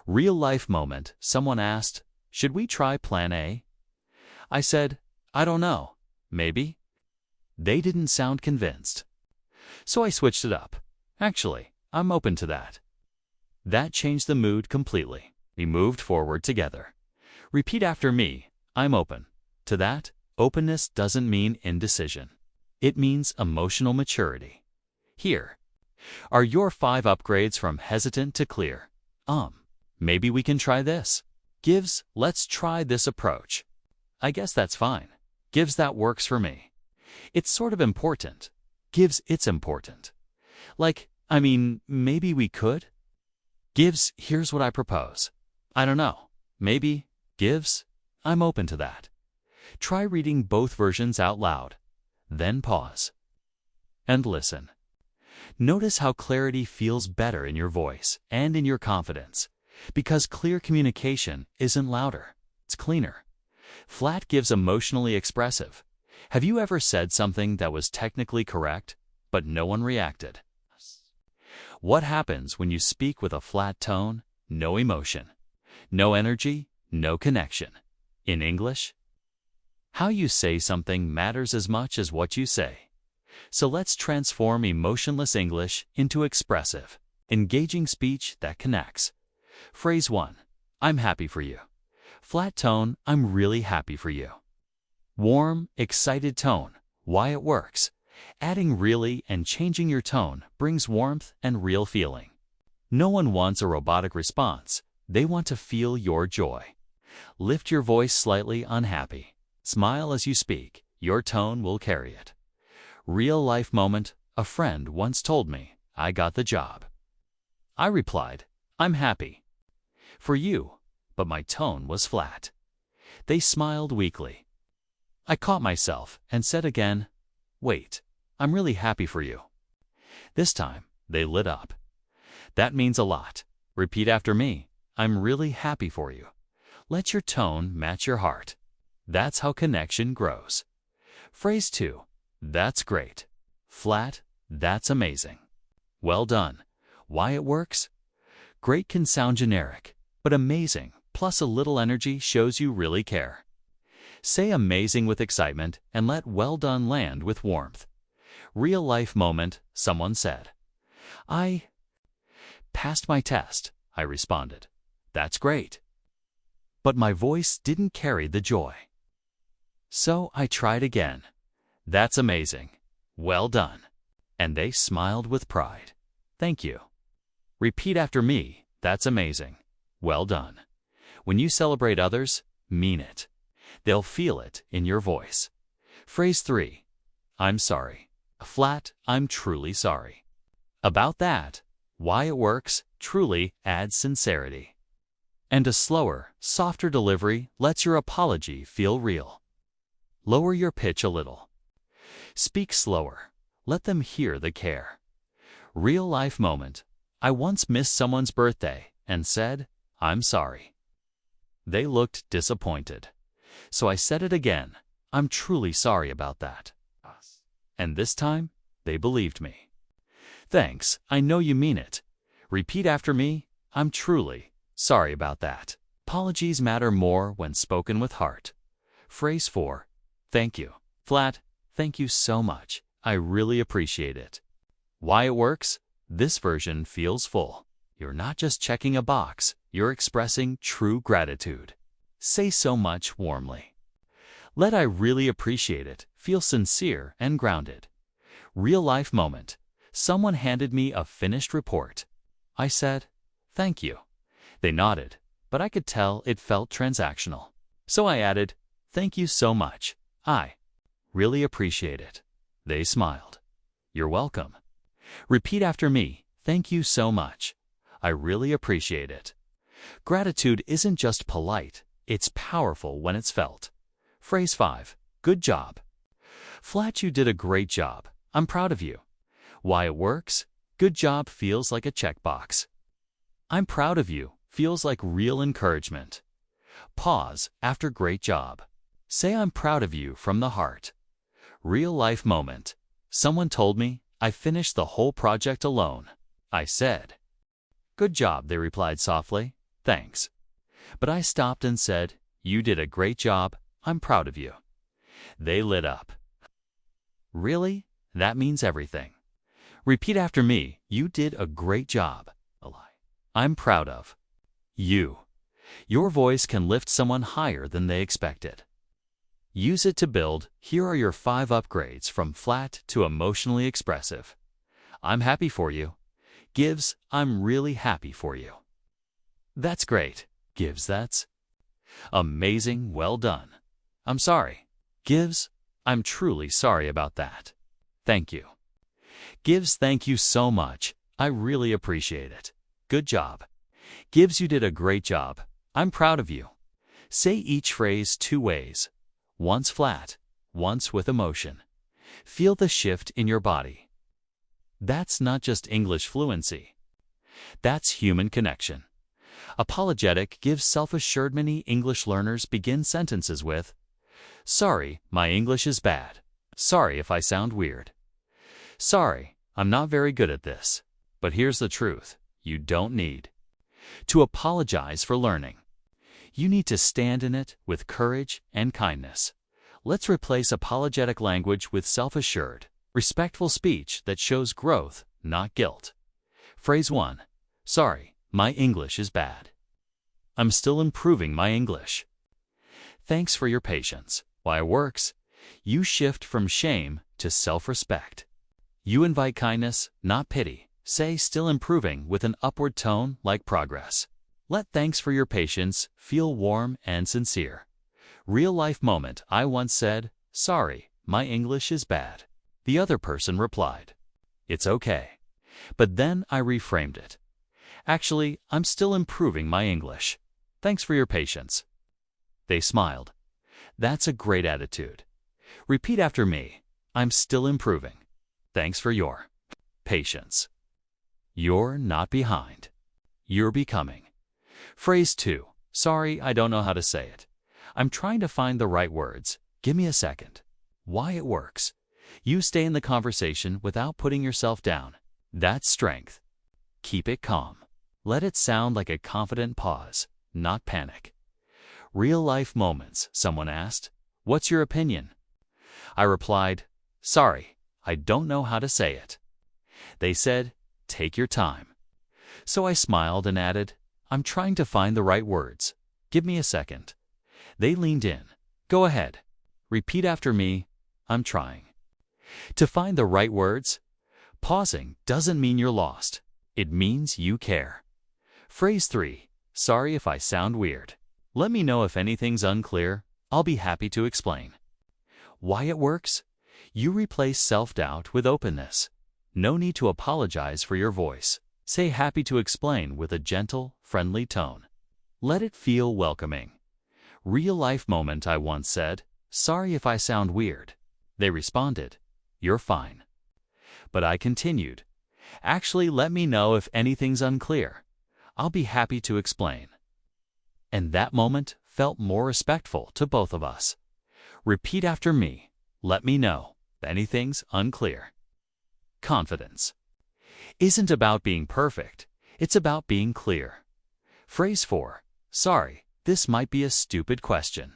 [SPEAKER 1] Real-life moment. Someone asked, should we try plan A? I said, I don't know. Maybe. They didn't sound convinced. So I switched it up. Actually, I'm open to that. That changed the mood completely. We moved forward together. Repeat after me. I'm open to that. Openness doesn't mean indecision. It means emotional maturity. Here are your 5 upgrades from hesitant to clear. Maybe we can try this. Gives, let's try this approach. I guess that's fine. Gives, that works for me. It's sort of important. Gives, it's important. Like, I mean, maybe we could. Gives, here's what I propose. I don't know. Maybe. Gives, I'm open to that. Try reading both versions out loud. Then pause and listen. Notice how clarity feels better in your voice and in your confidence, because clear communication isn't louder, it's cleaner. Flat gives emotionally expressive. Have you ever said something that was technically correct, but no one reacted? What happens when you speak with a flat tone? No emotion, no energy, no connection. In English, how you say something matters as much as what you say. So let's transform emotionless English into expressive, engaging speech that connects. Phrase 1. I'm happy for you. Flat tone, I'm really happy for you. Warm, excited tone. Why it works. Adding really and changing your tone brings warmth and real feeling. No one wants a robotic response. They want to feel your joy. Lift your voice slightly. Unhappy. Smile as you speak. Your tone will carry it. Real-life moment. A friend once told me, I got the job. I replied, I'm happy. For you, but my tone was flat. They smiled weakly. I caught myself and said again, wait, I'm really happy for you. This time, they lit up. That means a lot. Repeat after me. I'm really happy for you. Let your tone match your heart. That's how connection grows. Phrase 2. That's great. Flat. That's amazing. Well done. Why it works? Great can sound generic, but amazing plus a little energy shows you really care. Say amazing with excitement and let well done land with warmth. Real life moment, someone said. I passed my test, I responded. That's great. But my voice didn't carry the joy. So I tried again. That's amazing. Well done. And they smiled with pride. Thank you. Repeat after me. That's amazing. Well done. When you celebrate others, mean it. They'll feel it in your voice. Phrase 3. I'm sorry. Flat, I'm truly sorry. About that, why it works truly adds sincerity. And a slower, softer delivery lets your apology feel real. Lower your pitch a little. Speak slower. Let them hear the care. Real life moment. I once missed someone's birthday and said, I'm sorry. They looked disappointed. So I said it again. I'm truly sorry about that. And this time, they believed me. Thanks, I know you mean it. Repeat after me. I'm truly sorry about that. Apologies matter more when spoken with heart. Phrase 4. Thank you. Flat, thank you so much. I really appreciate it. Why it works? This version feels full. You're not just checking a box, you're expressing true gratitude. Say so much warmly. Let I really appreciate it feel sincere and grounded. Real life moment. Someone handed me a finished report. I said, thank you. They nodded, but I could tell it felt transactional. So I added, thank you so much. I really appreciate it. They smiled. You're welcome. Repeat after me. Thank you so much. I really appreciate it. Gratitude isn't just polite, it's powerful when it's felt. Phrase 5. Good job. Flat, you did a great job. I'm proud of you. Why it works? Good job feels like a checkbox. I'm proud of you feels like real encouragement. Pause after great job. Say I'm proud of you from the heart. Real life moment. Someone told me I finished the whole project alone. I said, good job, they replied softly. Thanks. But I stopped and said, you did a great job. I'm proud of you. They lit up. Really? That means everything. Repeat after me. You did a great job. I'm proud of you. Your voice can lift someone higher than they expected. Use it to build. Here are your 5 upgrades from flat to emotionally expressive. I'm happy for you. Gives, I'm really happy for you. That's great. Gives, that's amazing, well done. I'm sorry. Gives, I'm truly sorry about that. Thank you. Gives, thank you so much. I really appreciate it. Good job. Gives, you did a great job. I'm proud of you. Say each phrase 2 ways. Once flat, once with emotion. Feel the shift in your body. That's not just English fluency. That's human connection. Apologetic gives self-assured. Many English learners begin sentences with, sorry, my English is bad. Sorry if I sound weird. Sorry, I'm not very good at this. But here's the truth. You don't need to apologize for learning. You need to stand in it with courage and kindness. Let's replace apologetic language with self-assured, respectful speech that shows growth, not guilt. Phrase 1. Sorry, my English is bad. I'm still improving my English. Thanks for your patience. Why it works? You shift from shame to self-respect. You invite kindness, not pity. Say still improving with an upward tone like progress. Let thanks for your patience feel warm and sincere. Real life moment. I once said, sorry, my English is bad. The other person replied, it's okay. But then I reframed it. Actually, I'm still improving my English. Thanks for your patience. They smiled. That's a great attitude. Repeat after me. I'm still improving. Thanks for your patience. You're not behind. You're becoming. Phrase 2. Sorry, I don't know how to say it. I'm trying to find the right words. Give me a second. Why it works. You stay in the conversation without putting yourself down. That's strength. Keep it calm. Let it sound like a confident pause, not panic. Real-life moments, someone asked. What's your opinion? I replied, sorry, I don't know how to say it. They said, take your time. So I smiled and added, I'm trying to find the right words. Give me a second. They leaned in. Go ahead. Repeat after me. I'm trying. To find the right words, pausing doesn't mean you're lost. It means you care. Phrase 3. Sorry if I sound weird. Let me know if anything's unclear. I'll be happy to explain. Why it works? You replace self-doubt with openness. No need to apologize for your voice. Say happy to explain with a gentle, friendly tone. Let it feel welcoming. Real-life moment, I once said, sorry if I sound weird. They responded, you're fine. But I continued, actually, let me know if anything's unclear. I'll be happy to explain. And that moment felt more respectful to both of us. Repeat after me. Let me know if anything's unclear. Confidence isn't about being perfect. It's about being clear. Phrase 4. Sorry, this might be a stupid question.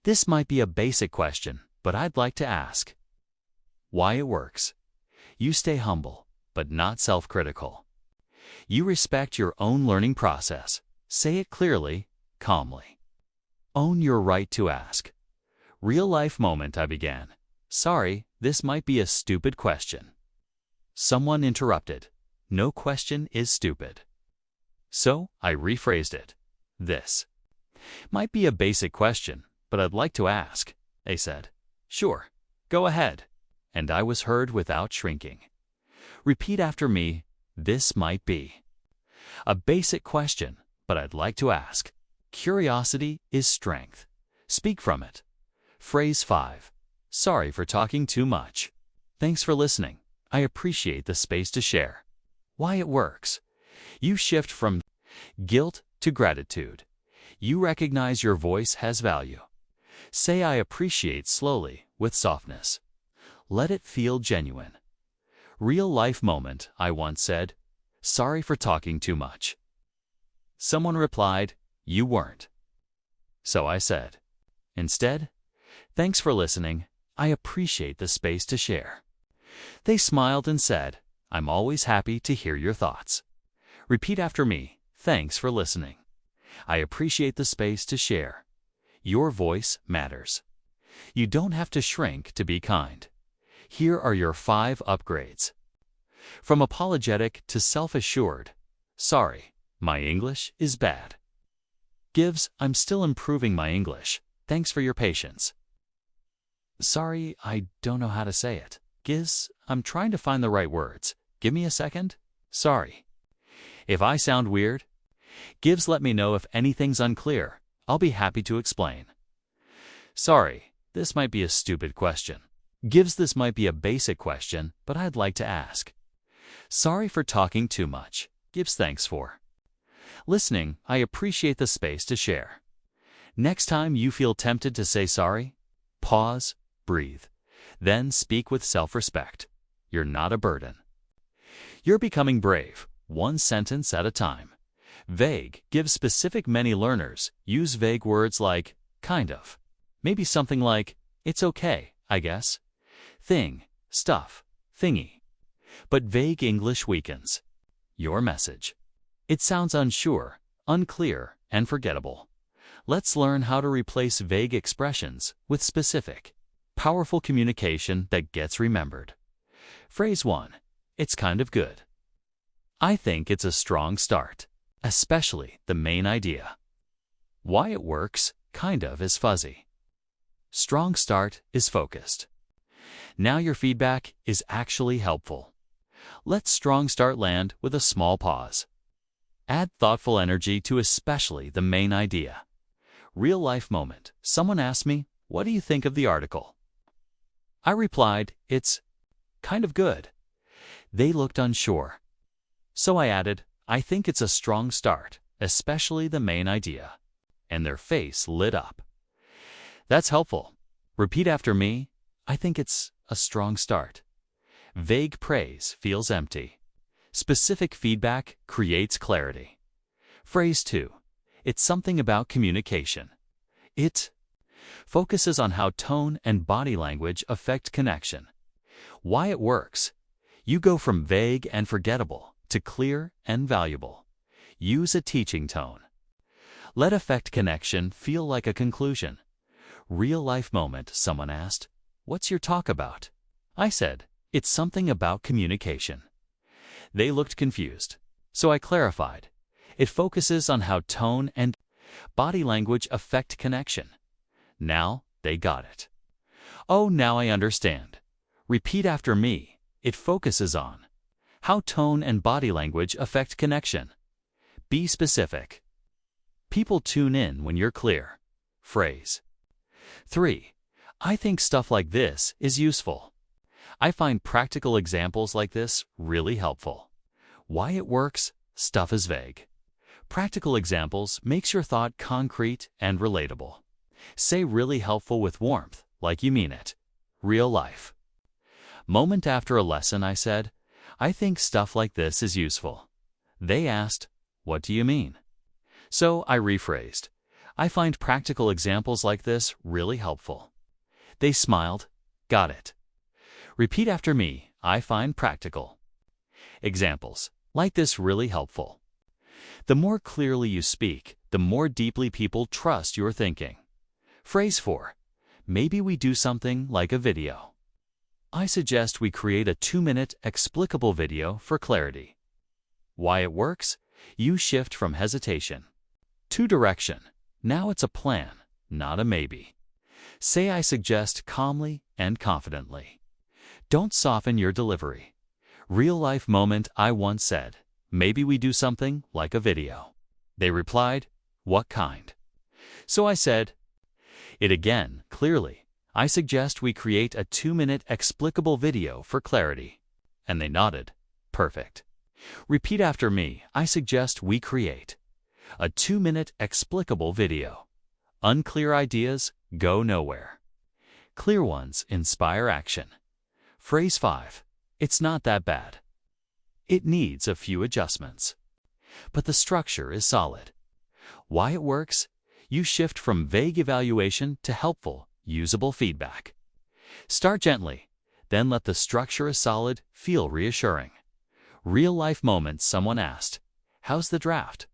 [SPEAKER 1] This might be a basic question, but I'd like to ask. Why it works. You stay humble, but not self-critical. You respect your own learning process. Say it clearly, calmly. Own your right to ask. Real-life moment, I began. Sorry, this might be a stupid question. Someone interrupted. No question is stupid. So I rephrased it. This might be a basic question, but I'd like to ask. They said, sure, go ahead. And I was heard without shrinking. Repeat after me. This might be a basic question, but I'd like to ask. Curiosity is strength. Speak from it. Phrase 5. Sorry for talking too much. Thanks for listening. I appreciate the space to share. Why it works. You shift from guilt to gratitude. You recognize your voice has value. Say I appreciate slowly with softness. Let it feel genuine. Real-life moment, I once said, sorry for talking too much. Someone replied, you weren't. So I said, instead, thanks for listening. I appreciate the space to share. They smiled and said, I'm always happy to hear your thoughts. Repeat after me. Thanks for listening. I appreciate the space to share. Your voice matters. You don't have to shrink to be kind. Here are your 5 upgrades. From apologetic to self-assured. Sorry, my English is bad. Gives, I'm still improving my English. Thanks for your patience. Sorry, I don't know how to say it. Gives, I'm trying to find the right words. Give me a second. Sorry. If I sound weird. Gives, let me know if anything's unclear. I'll be happy to explain. Sorry, this might be a stupid question. Gives, this might be a basic question, but I'd like to ask. Sorry for talking too much. Gives, thanks for listening. I appreciate the space to share. Next time you feel tempted to say sorry, pause, breathe, then speak with self-respect. You're not a burden. You're becoming brave, one sentence at a time. Vague, give specific. Many learners use vague words like kind of. Maybe something like, it's okay, I guess. Thing, stuff, thingy. But vague English weakens your message. It sounds unsure, unclear, and forgettable. Let's learn how to replace vague expressions with specific, powerful communication that gets remembered. Phrase 1. It's kind of good. I think it's a strong start, especially the main idea. Why it works, kind of, is fuzzy. Strong start is focused. Now your feedback is actually helpful. Let strong start land with a small pause. Add thoughtful energy to especially the main idea. Real-life moment. Someone asked me, "What do you think of the article?" I replied, "It's kind of good." They looked unsure. So I added, "I think it's a strong start, especially the main idea." And their face lit up. That's helpful. Repeat after me. I think it's a strong start. Vague praise feels empty. Specific feedback creates clarity. Phrase 2. It's something about communication. It focuses on how tone and body language affect connection. Why it works. You go from vague and forgettable to clear and valuable. Use a teaching tone. Let affect connection feel like a conclusion. Real-life moment. Someone asked, "What's your talk about?" I said, "It's something about communication." They looked confused, so I clarified. It focuses on how tone and body language affect connection. Now they got it. "Oh, now I understand." Repeat after me. It focuses on how tone and body language affect connection. Be specific. People tune in when you're clear. Phrase 3. I think stuff like this is useful. I find practical examples like this really helpful. Why it works. Stuff is vague. Practical examples makes your thought concrete and relatable. Say really helpful with warmth, like you mean it. Real life. Moment after a lesson I said, "I think stuff like this is useful." They asked, "What do you mean?" So I rephrased, "I find practical examples like this really helpful." They smiled. Got it. Repeat after me. I find practical examples like this really helpful. The more clearly you speak, the more deeply people trust your thinking. Phrase 4. Maybe we do something like a video. I suggest we create a 2-minute explicable video for clarity. Why it works? You shift from hesitation to direction. Now it's a plan, not a maybe. Say I suggest calmly and confidently. Don't soften your delivery. Real-life moment. I once said, "Maybe we do something like a video." They replied, "What kind?" So I said it again, clearly. I suggest we create a 2-minute explicable video for clarity. And they nodded. Perfect. Repeat after me. I suggest we create a 2-minute explicable video. Unclear ideas go nowhere. Clear ones inspire action. Phrase 5. It's not that bad. It needs a few adjustments. But the structure is solid. Why it works? You shift from vague evaluation to helpful, usable feedback. Start gently, then let the structure is solid feel reassuring. Real-life moments. Someone asked, "How's the draft?"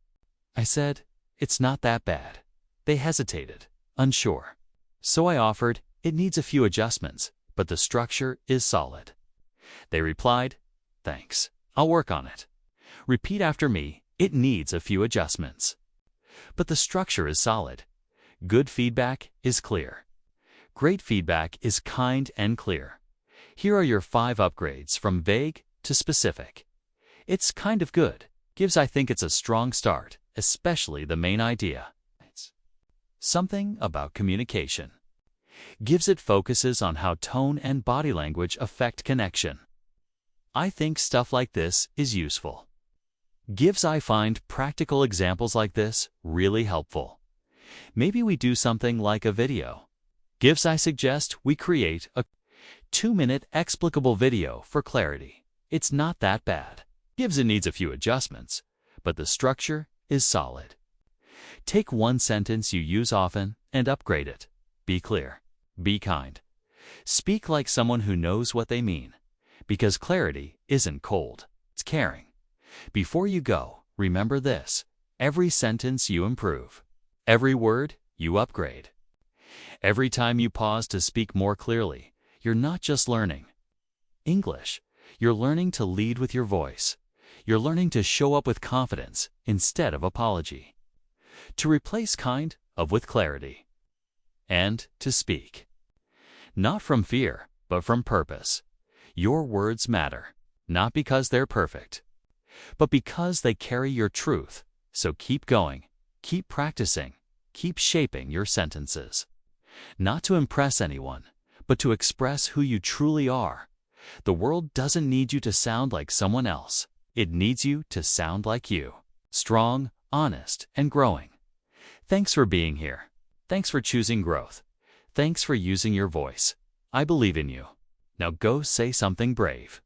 [SPEAKER 1] I said, "It's not that bad." They hesitated, unsure. So I offered, "It needs a few adjustments, but the structure is solid." They replied, "Thanks. I'll work on it." Repeat after me. It needs a few adjustments, but the structure is solid. Good feedback is clear. Great feedback is kind and clear. Here are your 5 upgrades from vague to specific. It's kind of good. Gives I think it's a strong start, especially the main idea. It's something about communication. Gives it focuses on how tone and body language affect connection. I think stuff like this is useful. Gives I find practical examples like this really helpful. Maybe we do something like a video. Gives I suggest we create a 2-minute explicable video for clarity. It's not that bad. Gives it needs a few adjustments, but the structure is solid. Take one sentence you use often and upgrade it. Be clear. Be kind. Speak like someone who knows what they mean, because clarity isn't cold, it's caring. Before you go, remember this. Every sentence you improve. Every word you upgrade. Every time you pause to speak more clearly, you're not just learning English, you're learning to lead with your voice. You're learning to show up with confidence instead of apology. To replace kind of with clarity. And to speak. Not from fear, but from purpose. Your words matter, not because they're perfect. but because they carry your truth. So keep going, keep practicing, keep shaping your sentences. Not to impress anyone, but to express who you truly are. The world doesn't need you to sound like someone else. It needs you to sound like you. Strong, honest, and growing. Thanks for being here. Thanks for choosing growth. Thanks for using your voice. I believe in you. Now go say something brave.